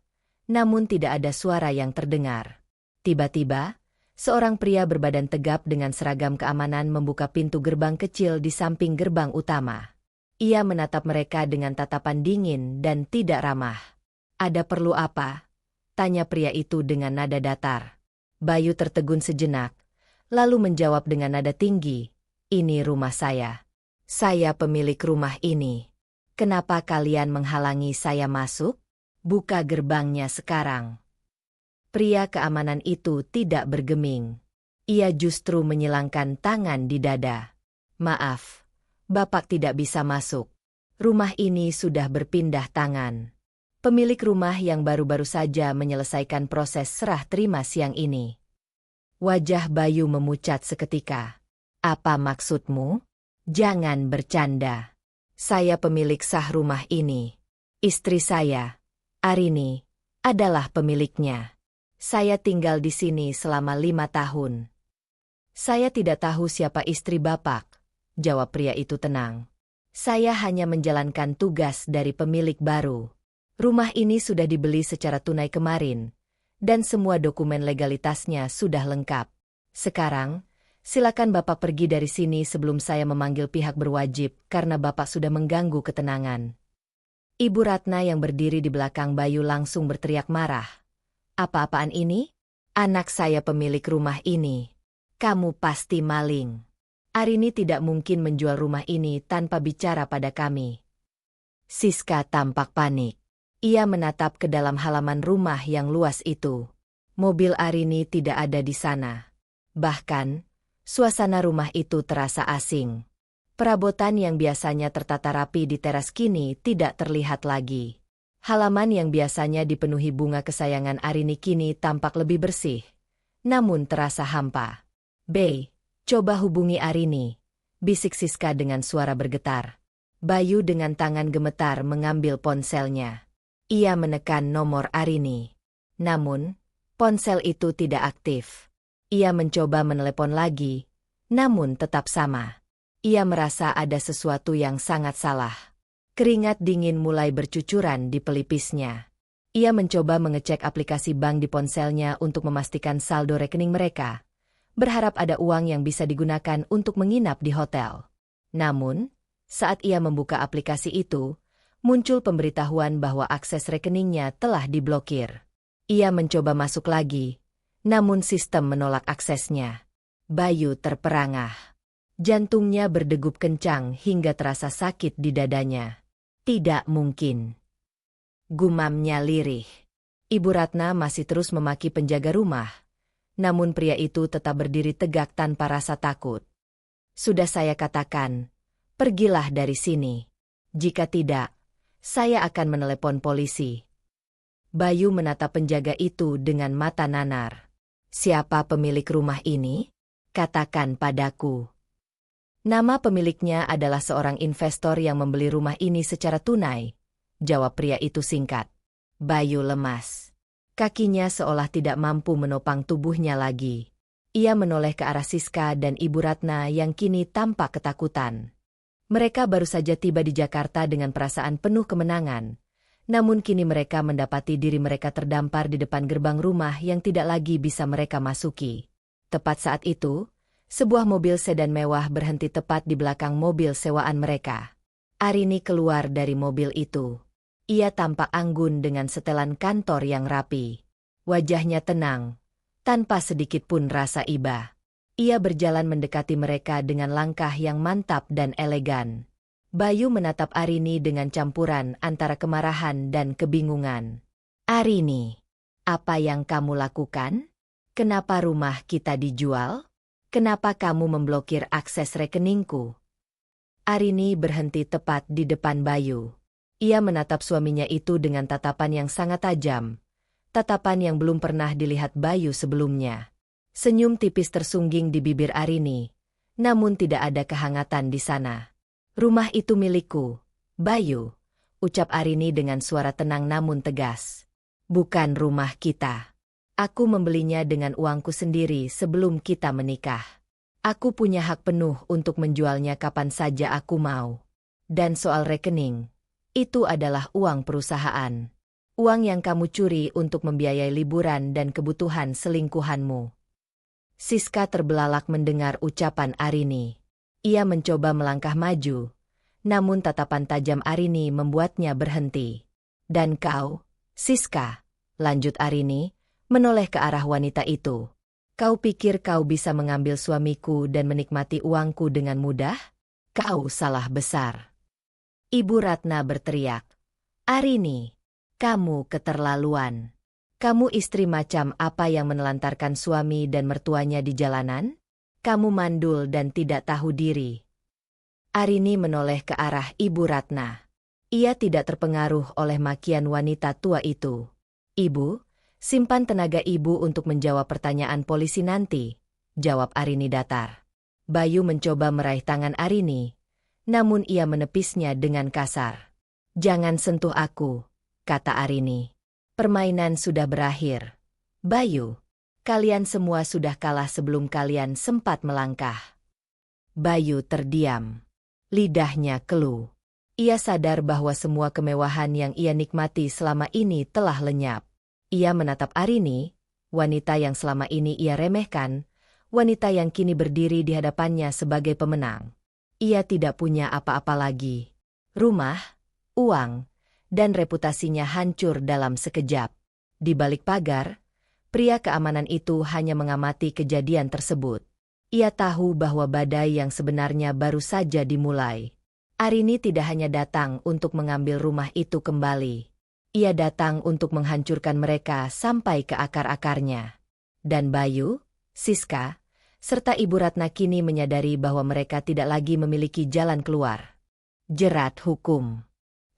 namun tidak ada suara yang terdengar. Tiba-tiba, seorang pria berbadan tegap dengan seragam keamanan membuka pintu gerbang kecil di samping gerbang utama. Ia menatap mereka dengan tatapan dingin dan tidak ramah. "Ada perlu apa?" tanya pria itu dengan nada datar. Bayu tertegun sejenak, lalu menjawab dengan nada tinggi, "Ini rumah saya. Saya pemilik rumah ini. Kenapa kalian menghalangi saya masuk? Buka gerbangnya sekarang." Pria keamanan itu tidak bergeming. Ia justru menyilangkan tangan di dada. "Maaf, Bapak tidak bisa masuk. Rumah ini sudah berpindah tangan." Pemilik rumah yang baru-baru saja menyelesaikan proses serah terima siang ini. Wajah Bayu memucat seketika. "Apa maksudmu? Jangan bercanda. Saya pemilik sah rumah ini. Istri saya, Arini, adalah pemiliknya. Saya tinggal di sini selama 5 tahun." "Saya tidak tahu siapa istri Bapak," jawab pria itu tenang. "Saya hanya menjalankan tugas dari pemilik baru. Rumah ini sudah dibeli secara tunai kemarin, dan semua dokumen legalitasnya sudah lengkap. Sekarang, silakan Bapak pergi dari sini sebelum saya memanggil pihak berwajib karena Bapak sudah mengganggu ketenangan." Ibu Ratna yang berdiri di belakang Bayu langsung berteriak marah. "Apa-apaan ini? Anak saya pemilik rumah ini. Kamu pasti maling. Arini tidak mungkin menjual rumah ini tanpa bicara pada kami." Siska tampak panik. Ia menatap ke dalam halaman rumah yang luas itu. Mobil Arini tidak ada di sana. Bahkan, suasana rumah itu terasa asing. Perabotan yang biasanya tertata rapi di teras kini tidak terlihat lagi. Halaman yang biasanya dipenuhi bunga kesayangan Arini kini tampak lebih bersih, namun terasa hampa. "Bei, coba hubungi Arini," bisik Siska dengan suara bergetar. Bayu dengan tangan gemetar mengambil ponselnya. Ia menekan nomor Arini. Namun, ponsel itu tidak aktif. Ia mencoba menelepon lagi, namun tetap sama. Ia merasa ada sesuatu yang sangat salah. Keringat dingin mulai bercucuran di pelipisnya. Ia mencoba mengecek aplikasi bank di ponselnya untuk memastikan saldo rekening mereka, berharap ada uang yang bisa digunakan untuk menginap di hotel. Namun, saat ia membuka aplikasi itu, muncul pemberitahuan bahwa akses rekeningnya telah diblokir. Ia mencoba masuk lagi, namun sistem menolak aksesnya. Bayu terperangah. Jantungnya berdegup kencang hingga terasa sakit di dadanya. "Tidak mungkin," gumamnya lirih. Ibu Ratna masih terus memaki penjaga rumah, namun pria itu tetap berdiri tegak tanpa rasa takut. "Sudah saya katakan, pergilah dari sini. Jika tidak, saya akan menelepon polisi." Bayu menatap penjaga itu dengan mata nanar. "Siapa pemilik rumah ini? Katakan padaku." "Nama pemiliknya adalah seorang investor yang membeli rumah ini secara tunai," jawab pria itu singkat. Bayu lemas. Kakinya seolah tidak mampu menopang tubuhnya lagi. Ia menoleh ke arah Siska dan Ibu Ratna yang kini tampak ketakutan. Mereka baru saja tiba di Jakarta dengan perasaan penuh kemenangan. Namun kini mereka mendapati diri mereka terdampar di depan gerbang rumah yang tidak lagi bisa mereka masuki. Tepat saat itu, sebuah mobil sedan mewah berhenti tepat di belakang mobil sewaan mereka. Arini keluar dari mobil itu. Ia tampak anggun dengan setelan kantor yang rapi. Wajahnya tenang, tanpa sedikit pun rasa iba. Ia berjalan mendekati mereka dengan langkah yang mantap dan elegan. Bayu menatap Arini dengan campuran antara kemarahan dan kebingungan. "Arini, apa yang kamu lakukan? Kenapa rumah kita dijual? Kenapa kamu memblokir akses rekeningku?" Arini berhenti tepat di depan Bayu. Ia menatap suaminya itu dengan tatapan yang sangat tajam. Tatapan yang belum pernah dilihat Bayu sebelumnya. Senyum tipis tersungging di bibir Arini, namun tidak ada kehangatan di sana. "Rumah itu milikku, Bayu. ucap Arini dengan suara tenang namun tegas. Bukan rumah kita. Aku membelinya dengan uangku sendiri sebelum kita menikah. Aku punya hak penuh untuk menjualnya kapan saja aku mau. Dan soal rekening, itu adalah uang perusahaan. Uang yang kamu curi untuk membiayai liburan dan kebutuhan selingkuhanmu. Siska terbelalak mendengar ucapan Arini. Ia mencoba melangkah maju, namun tatapan tajam Arini membuatnya berhenti. Dan kau, Siska, lanjut Arini, menoleh ke arah wanita itu. Kau pikir kau bisa mengambil suamiku dan menikmati uangku dengan mudah? Kau salah besar. Ibu Ratna berteriak. Arini, kamu keterlaluan. Kamu istri macam apa yang menelantarkan suami dan mertuanya di jalanan? Kamu mandul dan tidak tahu diri. Arini menoleh ke arah Ibu Ratna. Ia tidak terpengaruh oleh makian wanita tua itu. Ibu, simpan tenaga ibu untuk menjawab pertanyaan polisi nanti, jawab Arini datar. Bayu mencoba meraih tangan Arini, namun ia menepisnya dengan kasar. Jangan sentuh aku, kata Arini. Permainan sudah berakhir. Bayu, kalian semua sudah kalah sebelum kalian sempat melangkah. Bayu terdiam. Lidahnya keluh. Ia sadar bahwa semua kemewahan yang ia nikmati selama ini telah lenyap. Ia menatap Arini, wanita yang selama ini ia remehkan, wanita yang kini berdiri di hadapannya sebagai pemenang. Ia tidak punya apa-apa lagi. Rumah, uang, dan reputasinya hancur dalam sekejap. Di balik pagar, pria keamanan itu hanya mengamati kejadian tersebut. Ia tahu bahwa badai yang sebenarnya baru saja dimulai. Arini tidak hanya datang untuk mengambil rumah itu kembali. Ia datang untuk menghancurkan mereka sampai ke akar-akarnya. Dan Bayu, Siska, serta Ibu Ratna kini menyadari bahwa mereka tidak lagi memiliki jalan keluar. Jerat hukum.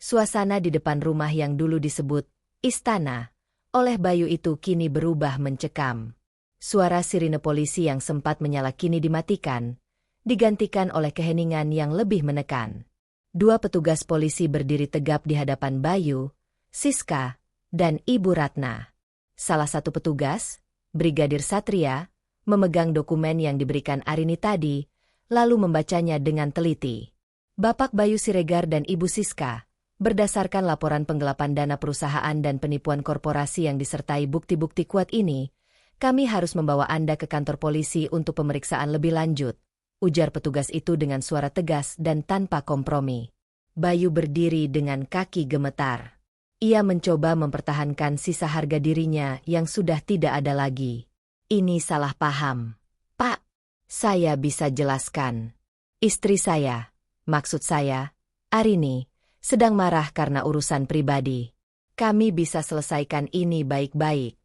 Suasana di depan rumah yang dulu disebut istana oleh Bayu itu kini berubah mencekam. Suara sirine polisi yang sempat menyala kini dimatikan, digantikan oleh keheningan yang lebih menekan. Dua petugas polisi berdiri tegap di hadapan Bayu, Siska, dan Ibu Ratna. Salah satu petugas, Brigadir Satria, memegang dokumen yang diberikan Arini tadi, lalu membacanya dengan teliti. Bapak Bayu Siregar dan Ibu Siska, berdasarkan laporan penggelapan dana perusahaan dan penipuan korporasi yang disertai bukti-bukti kuat ini, kami harus membawa Anda ke kantor polisi untuk pemeriksaan lebih lanjut, ujar petugas itu dengan suara tegas dan tanpa kompromi. Bayu berdiri dengan kaki gemetar. Ia mencoba mempertahankan sisa harga dirinya yang sudah tidak ada lagi. Ini salah paham. Pak, saya bisa jelaskan. Istri saya, maksud saya, Arini, sedang marah karena urusan pribadi. Kami bisa selesaikan ini baik-baik.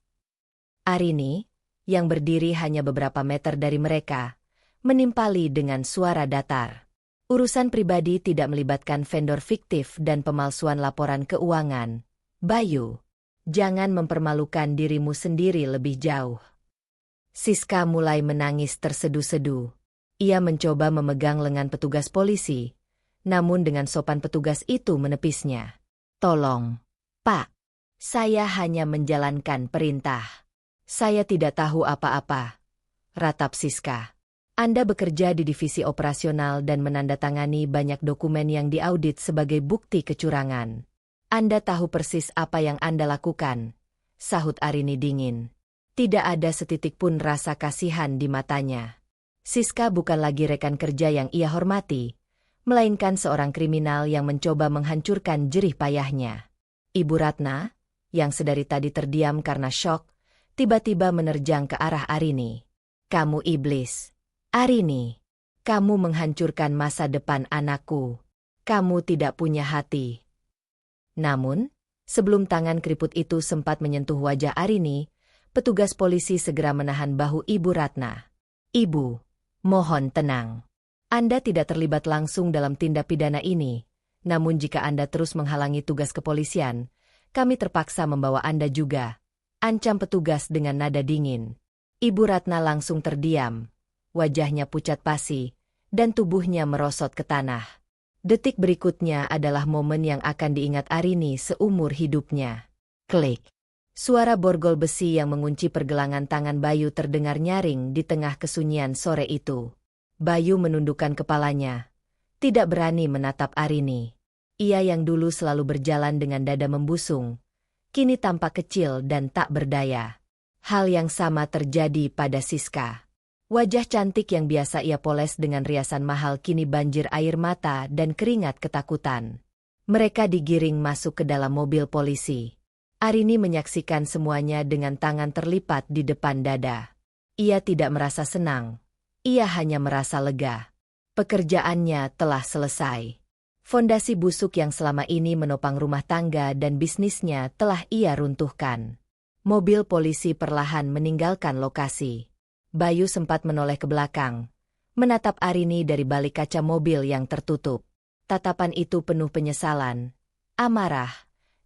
Arini, yang berdiri hanya beberapa meter dari mereka, menimpali dengan suara datar. Urusan pribadi tidak melibatkan vendor fiktif dan pemalsuan laporan keuangan. Bayu, jangan mempermalukan dirimu sendiri lebih jauh. Siska mulai menangis tersedu-sedu. Ia mencoba memegang lengan petugas polisi, namun dengan sopan petugas itu menepisnya. Tolong, Pak, saya hanya menjalankan perintah. Saya tidak tahu apa-apa, ratap Siska. Anda bekerja di divisi operasional dan menandatangani banyak dokumen yang diaudit sebagai bukti kecurangan. Anda tahu persis apa yang Anda lakukan, sahut Arini dingin. Tidak ada setitik pun rasa kasihan di matanya. Siska bukan lagi rekan kerja yang ia hormati, melainkan seorang kriminal yang mencoba menghancurkan jerih payahnya. Ibu Ratna, yang sedari tadi terdiam karena syok, tiba-tiba menerjang ke arah Arini. Kamu iblis. Arini, kamu menghancurkan masa depan anakku. Kamu tidak punya hati. Namun, sebelum tangan keriput itu sempat menyentuh wajah Arini, petugas polisi segera menahan bahu Ibu Ratna. Ibu, mohon tenang. Anda tidak terlibat langsung dalam tindak pidana ini, namun jika Anda terus menghalangi tugas kepolisian, kami terpaksa membawa Anda juga, ancam petugas dengan nada dingin. Ibu Ratna langsung terdiam, wajahnya pucat pasi, dan tubuhnya merosot ke tanah. Detik berikutnya adalah momen yang akan diingat Arini seumur hidupnya. Klik. Suara borgol besi yang mengunci pergelangan tangan Bayu terdengar nyaring di tengah kesunyian sore itu. Bayu menundukkan kepalanya. Tidak berani menatap Arini. Ia yang dulu selalu berjalan dengan dada membusung, kini tampak kecil dan tak berdaya. Hal yang sama terjadi pada Siska. Wajah cantik yang biasa ia poles dengan riasan mahal kini banjir air mata dan keringat ketakutan. Mereka digiring masuk ke dalam mobil polisi. Arini menyaksikan semuanya dengan tangan terlipat di depan dada. Ia tidak merasa senang. Ia hanya merasa lega. Pekerjaannya telah selesai. Fondasi busuk yang selama ini menopang rumah tangga dan bisnisnya telah ia runtuhkan. Mobil polisi perlahan meninggalkan lokasi. Bayu sempat menoleh ke belakang, menatap Arini dari balik kaca mobil yang tertutup. Tatapan itu penuh penyesalan, amarah,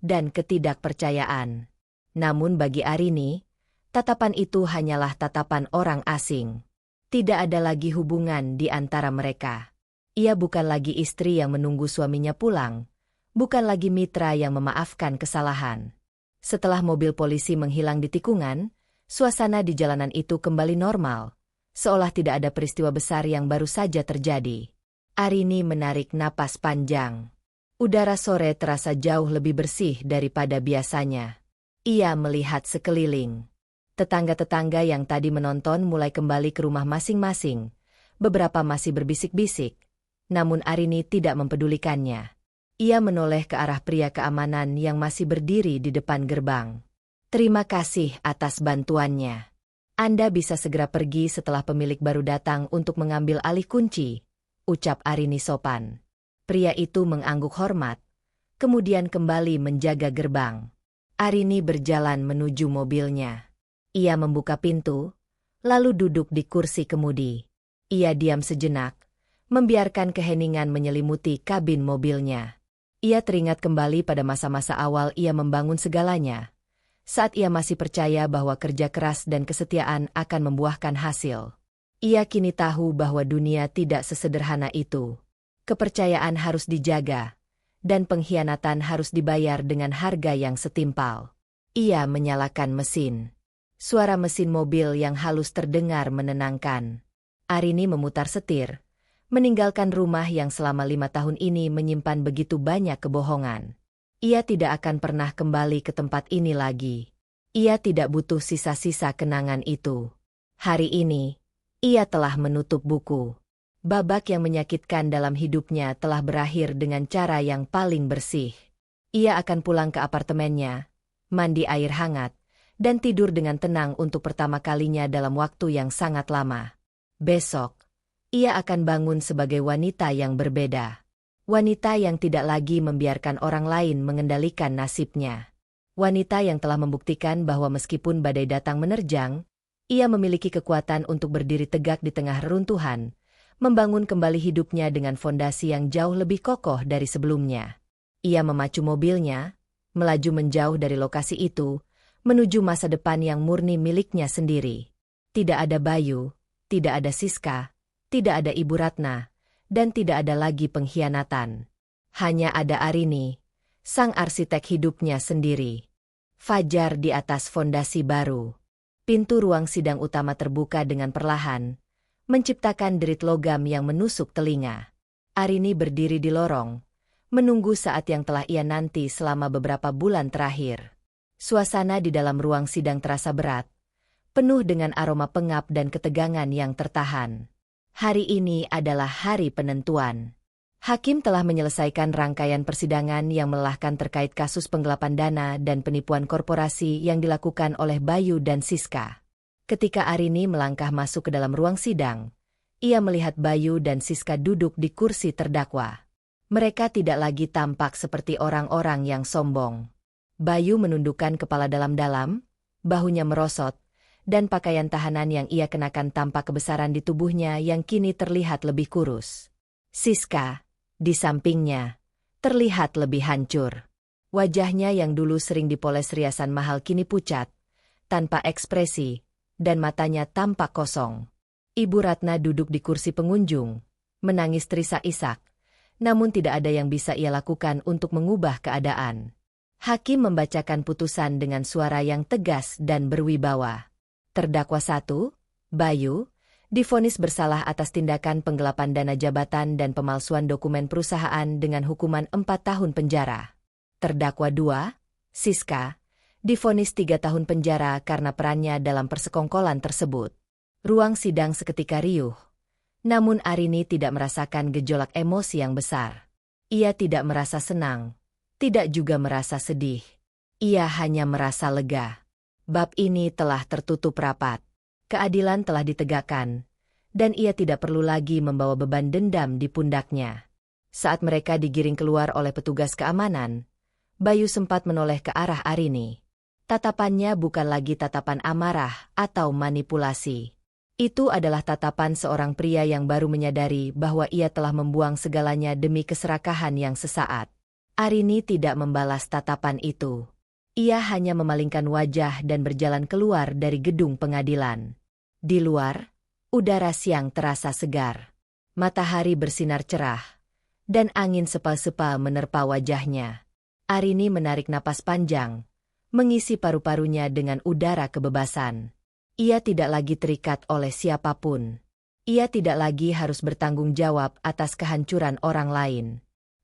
dan ketidakpercayaan. Namun bagi Arini, tatapan itu hanyalah tatapan orang asing. Tidak ada lagi hubungan di antara mereka. Ia bukan lagi istri yang menunggu suaminya pulang, bukan lagi mitra yang memaafkan kesalahan. Setelah mobil polisi menghilang di tikungan, suasana di jalanan itu kembali normal, seolah tidak ada peristiwa besar yang baru saja terjadi. Arini menarik napas panjang. Udara sore terasa jauh lebih bersih daripada biasanya. Ia melihat sekeliling. Tetangga-tetangga yang tadi menonton mulai kembali ke rumah masing-masing. Beberapa masih berbisik-bisik, namun Arini tidak mempedulikannya. Ia menoleh ke arah pria keamanan yang masih berdiri di depan gerbang. Terima kasih atas bantuannya. Anda bisa segera pergi setelah pemilik baru datang untuk mengambil alih kunci, ucap Arini sopan. Pria itu mengangguk hormat, kemudian kembali menjaga gerbang. Arini berjalan menuju mobilnya. Ia membuka pintu, lalu duduk di kursi kemudi. Ia diam sejenak, membiarkan keheningan menyelimuti kabin mobilnya. Ia teringat kembali pada masa-masa awal ia membangun segalanya. Saat ia masih percaya bahwa kerja keras dan kesetiaan akan membuahkan hasil. Ia kini tahu bahwa dunia tidak sesederhana itu. Kepercayaan harus dijaga, dan pengkhianatan harus dibayar dengan harga yang setimpal. Ia menyalakan mesin. Suara mesin mobil yang halus terdengar menenangkan. Arini memutar setir, meninggalkan rumah yang selama 5 tahun ini menyimpan begitu banyak kebohongan. Ia tidak akan pernah kembali ke tempat ini lagi. Ia tidak butuh sisa-sisa kenangan itu. Hari ini, ia telah menutup buku. Babak yang menyakitkan dalam hidupnya telah berakhir dengan cara yang paling bersih. Ia akan pulang ke apartemennya, mandi air hangat, dan tidur dengan tenang untuk pertama kalinya dalam waktu yang sangat lama. Besok, ia akan bangun sebagai wanita yang berbeda. Wanita yang tidak lagi membiarkan orang lain mengendalikan nasibnya. Wanita yang telah membuktikan bahwa meskipun badai datang menerjang, ia memiliki kekuatan untuk berdiri tegak di tengah reruntuhan, membangun kembali hidupnya dengan fondasi yang jauh lebih kokoh dari sebelumnya. Ia memacu mobilnya, melaju menjauh dari lokasi itu, menuju masa depan yang murni miliknya sendiri. Tidak ada Bayu, tidak ada Siska, tidak ada Ibu Ratna, dan tidak ada lagi pengkhianatan. Hanya ada Arini, sang arsitek hidupnya sendiri. Fajar di atas fondasi baru. Pintu ruang sidang utama terbuka dengan perlahan, menciptakan derit logam yang menusuk telinga. Arini berdiri di lorong, menunggu saat yang telah ia nanti selama beberapa bulan terakhir. Suasana di dalam ruang sidang terasa berat, penuh dengan aroma pengap dan ketegangan yang tertahan. Hari ini adalah hari penentuan. Hakim telah menyelesaikan rangkaian persidangan yang melelahkan terkait kasus penggelapan dana dan penipuan korporasi yang dilakukan oleh Bayu dan Siska. Ketika Arini melangkah masuk ke dalam ruang sidang, ia melihat Bayu dan Siska duduk di kursi terdakwa. Mereka tidak lagi tampak seperti orang-orang yang sombong. Bayu menundukkan kepala dalam-dalam, bahunya merosot, dan pakaian tahanan yang ia kenakan tampak kebesaran di tubuhnya yang kini terlihat lebih kurus. Siska, di sampingnya, terlihat lebih hancur. Wajahnya yang dulu sering dipoles riasan mahal kini pucat, tanpa ekspresi, dan matanya tampak kosong. Ibu Ratna duduk di kursi pengunjung, menangis terisak-isak, namun tidak ada yang bisa ia lakukan untuk mengubah keadaan. Hakim membacakan putusan dengan suara yang tegas dan berwibawa. Terdakwa 1, Bayu, divonis bersalah atas tindakan penggelapan dana jabatan dan pemalsuan dokumen perusahaan dengan hukuman 4 tahun penjara. Terdakwa 2, Siska, divonis 3 tahun penjara karena perannya dalam persekongkolan tersebut. Ruang sidang seketika riuh. Namun Arini tidak merasakan gejolak emosi yang besar. Ia tidak merasa senang, tidak juga merasa sedih. Ia hanya merasa lega. Bab ini telah tertutup rapat. Keadilan telah ditegakkan, dan ia tidak perlu lagi membawa beban dendam di pundaknya. Saat mereka digiring keluar oleh petugas keamanan, Bayu sempat menoleh ke arah Arini. Tatapannya bukan lagi tatapan amarah atau manipulasi. Itu adalah tatapan seorang pria yang baru menyadari bahwa ia telah membuang segalanya demi keserakahan yang sesaat. Arini tidak membalas tatapan itu. Ia hanya memalingkan wajah dan berjalan keluar dari gedung pengadilan. Di luar, udara siang terasa segar. Matahari bersinar cerah, dan angin sepal-sepal menerpa wajahnya. Arini menarik napas panjang, mengisi paru-parunya dengan udara kebebasan. Ia tidak lagi terikat oleh siapapun. Ia tidak lagi harus bertanggung jawab atas kehancuran orang lain.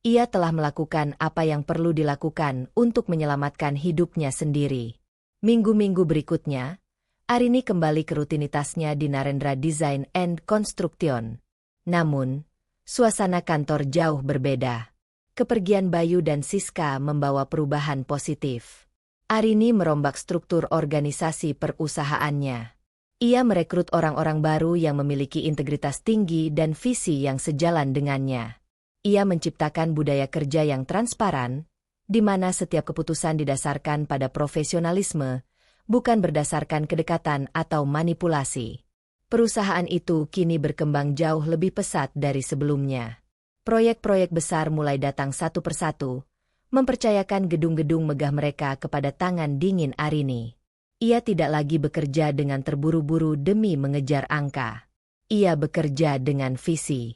Ia telah melakukan apa yang perlu dilakukan untuk menyelamatkan hidupnya sendiri. Minggu-minggu berikutnya, Arini kembali ke rutinitasnya di Narendra Design and Construction. Namun, suasana kantor jauh berbeda. Kepergian Bayu dan Siska membawa perubahan positif. Arini merombak struktur organisasi perusahaannya. Ia merekrut orang-orang baru yang memiliki integritas tinggi dan visi yang sejalan dengannya. Ia menciptakan budaya kerja yang transparan, di mana setiap keputusan didasarkan pada profesionalisme, bukan berdasarkan kedekatan atau manipulasi. Perusahaan itu kini berkembang jauh lebih pesat dari sebelumnya. Proyek-proyek besar mulai datang satu persatu, mempercayakan gedung-gedung megah mereka kepada tangan dingin Arini. Ia tidak lagi bekerja dengan terburu-buru demi mengejar angka. Ia bekerja dengan visi.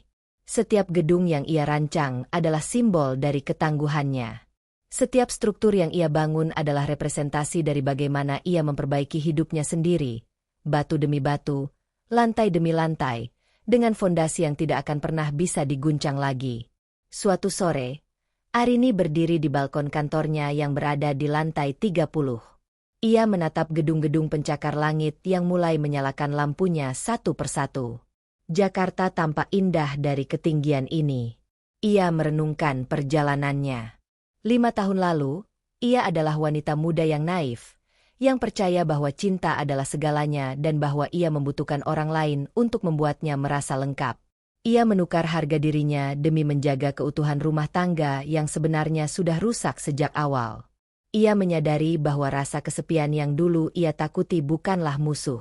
Setiap gedung yang ia rancang adalah simbol dari ketangguhannya. Setiap struktur yang ia bangun adalah representasi dari bagaimana ia memperbaiki hidupnya sendiri, batu demi batu, lantai demi lantai, dengan fondasi yang tidak akan pernah bisa diguncang lagi. Suatu sore, Arini berdiri di balkon kantornya yang berada di lantai 30. Ia menatap gedung-gedung pencakar langit yang mulai menyalakan lampunya satu persatu. Jakarta tampak indah dari ketinggian ini. Ia merenungkan perjalanannya. 5 tahun lalu, ia adalah wanita muda yang naif, yang percaya bahwa cinta adalah segalanya dan bahwa ia membutuhkan orang lain untuk membuatnya merasa lengkap. Ia menukar harga dirinya demi menjaga keutuhan rumah tangga yang sebenarnya sudah rusak sejak awal. Ia menyadari bahwa rasa kesepian yang dulu ia takuti bukanlah musuh.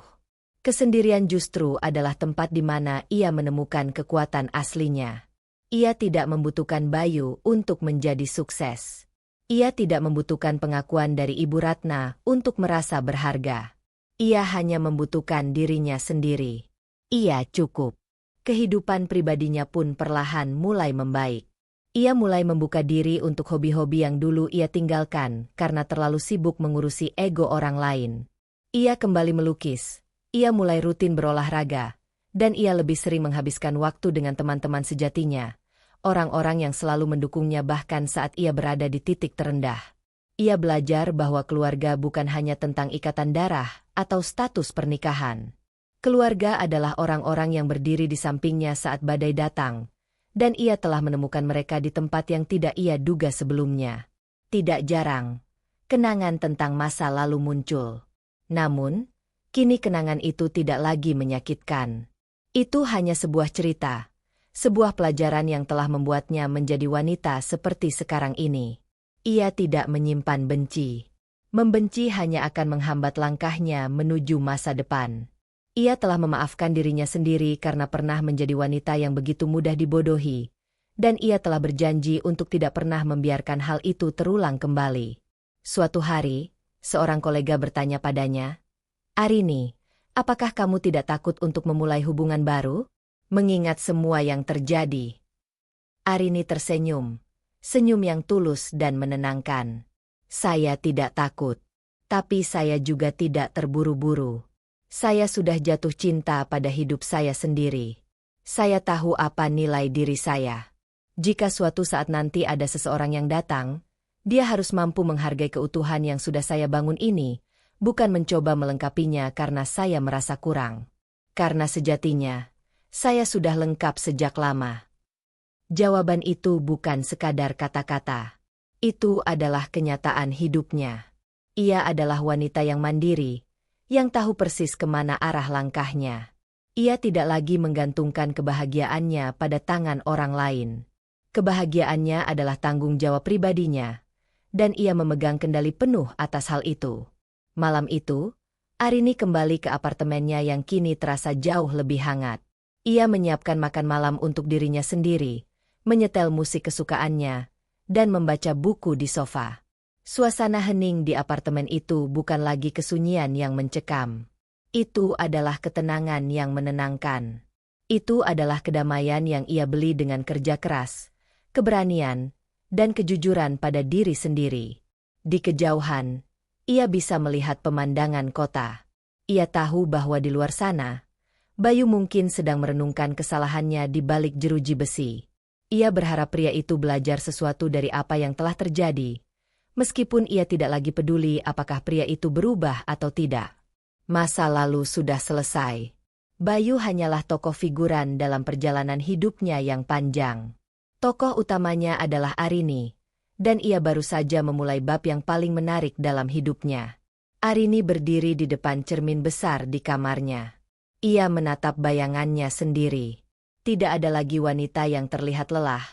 Kesendirian justru adalah tempat di mana ia menemukan kekuatan aslinya. Ia tidak membutuhkan Bayu untuk menjadi sukses. Ia tidak membutuhkan pengakuan dari Ibu Ratna untuk merasa berharga. Ia hanya membutuhkan dirinya sendiri. Ia cukup. Kehidupan pribadinya pun perlahan mulai membaik. Ia mulai membuka diri untuk hobi-hobi yang dulu ia tinggalkan karena terlalu sibuk mengurusi ego orang lain. Ia kembali melukis, ia mulai rutin berolahraga, dan ia lebih sering menghabiskan waktu dengan teman-teman sejatinya, orang-orang yang selalu mendukungnya bahkan saat ia berada di titik terendah. Ia belajar bahwa keluarga bukan hanya tentang ikatan darah atau status pernikahan. Keluarga adalah orang-orang yang berdiri di sampingnya saat badai datang, dan ia telah menemukan mereka di tempat yang tidak ia duga sebelumnya. Tidak jarang, kenangan tentang masa lalu muncul. Namun, kini kenangan itu tidak lagi menyakitkan. Itu hanya sebuah cerita, sebuah pelajaran yang telah membuatnya menjadi wanita seperti sekarang ini. Ia tidak menyimpan benci. Membenci hanya akan menghambat langkahnya menuju masa depan. Ia telah memaafkan dirinya sendiri karena pernah menjadi wanita yang begitu mudah dibodohi, dan ia telah berjanji untuk tidak pernah membiarkan hal itu terulang kembali. Suatu hari, seorang kolega bertanya padanya, "Arini, apakah kamu tidak takut untuk memulai hubungan baru? Mengingat semua yang terjadi?" Arini tersenyum. Senyum yang tulus dan menenangkan. Saya tidak takut. Tapi saya juga tidak terburu-buru. Saya sudah jatuh cinta pada hidup saya sendiri. Saya tahu apa nilai diri saya. Jika suatu saat nanti ada seseorang yang datang, dia harus mampu menghargai keutuhan yang sudah saya bangun ini, bukan mencoba melengkapinya karena saya merasa kurang. Karena sejatinya, saya sudah lengkap sejak lama. Jawaban itu bukan sekadar kata-kata. Itu adalah kenyataan hidupnya. Ia adalah wanita yang mandiri, yang tahu persis kemana arah langkahnya. Ia tidak lagi menggantungkan kebahagiaannya pada tangan orang lain. Kebahagiaannya adalah tanggung jawab pribadinya, dan ia memegang kendali penuh atas hal itu. Malam itu, Arini kembali ke apartemennya yang kini terasa jauh lebih hangat. Ia menyiapkan makan malam untuk dirinya sendiri, menyetel musik kesukaannya, dan membaca buku di sofa. Suasana hening di apartemen itu bukan lagi kesunyian yang mencekam. Itu adalah ketenangan yang menenangkan. Itu adalah kedamaian yang ia beli dengan kerja keras, keberanian, dan kejujuran pada diri sendiri. Di kejauhan, ia bisa melihat pemandangan kota. Ia tahu bahwa di luar sana, Bayu mungkin sedang merenungkan kesalahannya di balik jeruji besi. Ia berharap pria itu belajar sesuatu dari apa yang telah terjadi, meskipun ia tidak lagi peduli apakah pria itu berubah atau tidak. Masa lalu sudah selesai. Bayu hanyalah tokoh figuran dalam perjalanan hidupnya yang panjang. Tokoh utamanya adalah Arini, dan ia baru saja memulai bab yang paling menarik dalam hidupnya. Arini berdiri di depan cermin besar di kamarnya. Ia menatap bayangannya sendiri. Tidak ada lagi wanita yang terlihat lelah,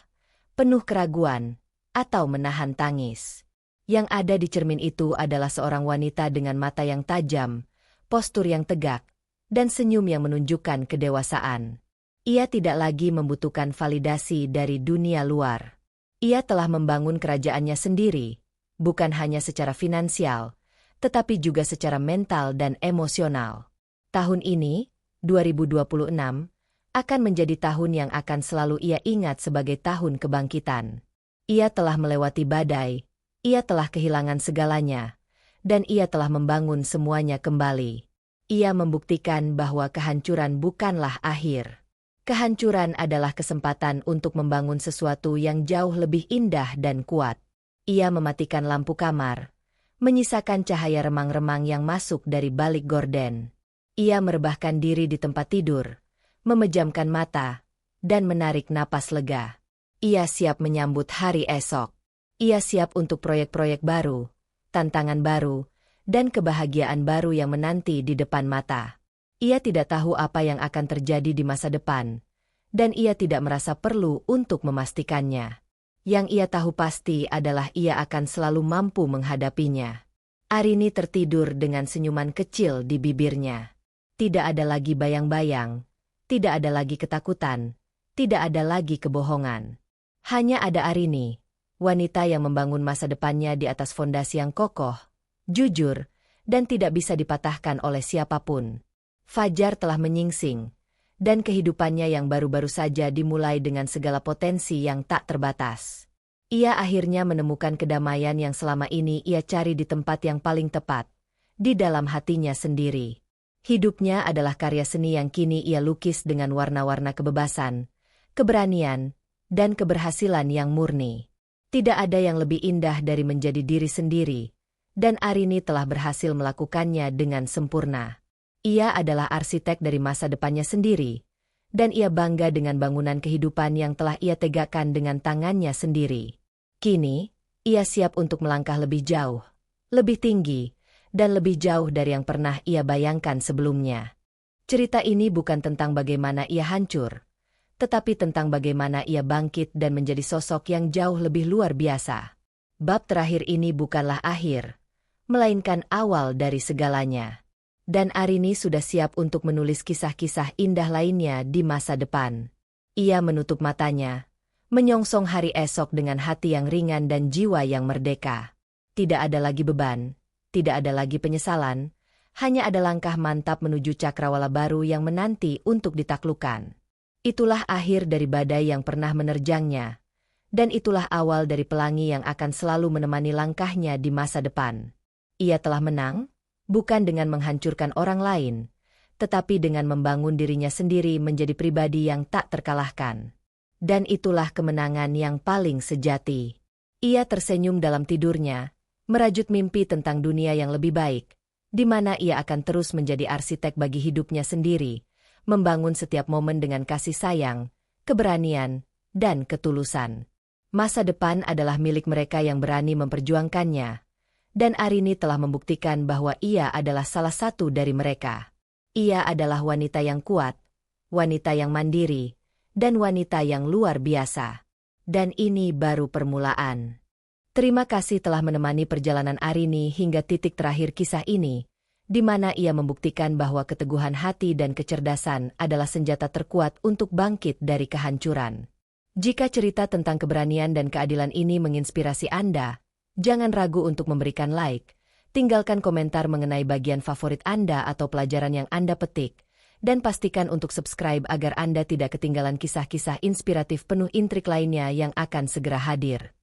penuh keraguan, atau menahan tangis. Yang ada di cermin itu adalah seorang wanita dengan mata yang tajam, postur yang tegak, dan senyum yang menunjukkan kedewasaan. Ia tidak lagi membutuhkan validasi dari dunia luar. Ia telah membangun kerajaannya sendiri, bukan hanya secara finansial, tetapi juga secara mental dan emosional. Tahun ini, 2026, akan menjadi tahun yang akan selalu ia ingat sebagai tahun kebangkitan. Ia telah melewati badai, ia telah kehilangan segalanya, dan ia telah membangun semuanya kembali. Ia membuktikan bahwa kehancuran bukanlah akhir. Kehancuran adalah kesempatan untuk membangun sesuatu yang jauh lebih indah dan kuat. Ia mematikan lampu kamar, menyisakan cahaya remang-remang yang masuk dari balik gorden. Ia merebahkan diri di tempat tidur, memejamkan mata, dan menarik napas lega. Ia siap menyambut hari esok. Ia siap untuk proyek-proyek baru, tantangan baru, dan kebahagiaan baru yang menanti di depan mata. Ia tidak tahu apa yang akan terjadi di masa depan, dan ia tidak merasa perlu untuk memastikannya. Yang ia tahu pasti adalah ia akan selalu mampu menghadapinya. Arini tertidur dengan senyuman kecil di bibirnya. Tidak ada lagi bayang-bayang, tidak ada lagi ketakutan, tidak ada lagi kebohongan. Hanya ada Arini, wanita yang membangun masa depannya di atas fondasi yang kokoh, jujur, dan tidak bisa dipatahkan oleh siapapun. Fajar telah menyingsing, dan kehidupannya yang baru-baru saja dimulai dengan segala potensi yang tak terbatas. Ia akhirnya menemukan kedamaian yang selama ini ia cari di tempat yang paling tepat, di dalam hatinya sendiri. Hidupnya adalah karya seni yang kini ia lukis dengan warna-warna kebebasan, keberanian, dan keberhasilan yang murni. Tidak ada yang lebih indah dari menjadi diri sendiri, dan Arini telah berhasil melakukannya dengan sempurna. Ia adalah arsitek dari masa depannya sendiri, dan ia bangga dengan bangunan kehidupan yang telah ia tegakkan dengan tangannya sendiri. Kini, ia siap untuk melangkah lebih jauh, lebih tinggi, dan lebih jauh dari yang pernah ia bayangkan sebelumnya. Cerita ini bukan tentang bagaimana ia hancur, tetapi tentang bagaimana ia bangkit dan menjadi sosok yang jauh lebih luar biasa. Bab terakhir ini bukanlah akhir, melainkan awal dari segalanya. Dan Arini sudah siap untuk menulis kisah-kisah indah lainnya di masa depan. Ia menutup matanya, menyongsong hari esok dengan hati yang ringan dan jiwa yang merdeka. Tidak ada lagi beban, tidak ada lagi penyesalan, hanya ada langkah mantap menuju cakrawala baru yang menanti untuk ditaklukkan. Itulah akhir dari badai yang pernah menerjangnya, Dan itulah awal dari pelangi yang akan selalu menemani langkahnya di masa depan. Ia telah menang, bukan dengan menghancurkan orang lain, tetapi dengan membangun dirinya sendiri menjadi pribadi yang tak terkalahkan. Dan itulah kemenangan yang paling sejati. Ia tersenyum dalam tidurnya, merajut mimpi tentang dunia yang lebih baik, di mana ia akan terus menjadi arsitek bagi hidupnya sendiri, membangun setiap momen dengan kasih sayang, keberanian, dan ketulusan. Masa depan adalah milik mereka yang berani memperjuangkannya, dan Arini telah membuktikan bahwa ia adalah salah satu dari mereka. Ia adalah wanita yang kuat, wanita yang mandiri, dan wanita yang luar biasa. Dan ini baru permulaan. Terima kasih telah menemani perjalanan Arini hingga titik terakhir kisah ini, di mana ia membuktikan bahwa keteguhan hati dan kecerdasan adalah senjata terkuat untuk bangkit dari kehancuran. Jika cerita tentang keberanian dan keadilan ini menginspirasi Anda, jangan ragu untuk memberikan like, tinggalkan komentar mengenai bagian favorit Anda atau pelajaran yang Anda petik, dan pastikan untuk subscribe agar Anda tidak ketinggalan kisah-kisah inspiratif penuh intrik lainnya yang akan segera hadir.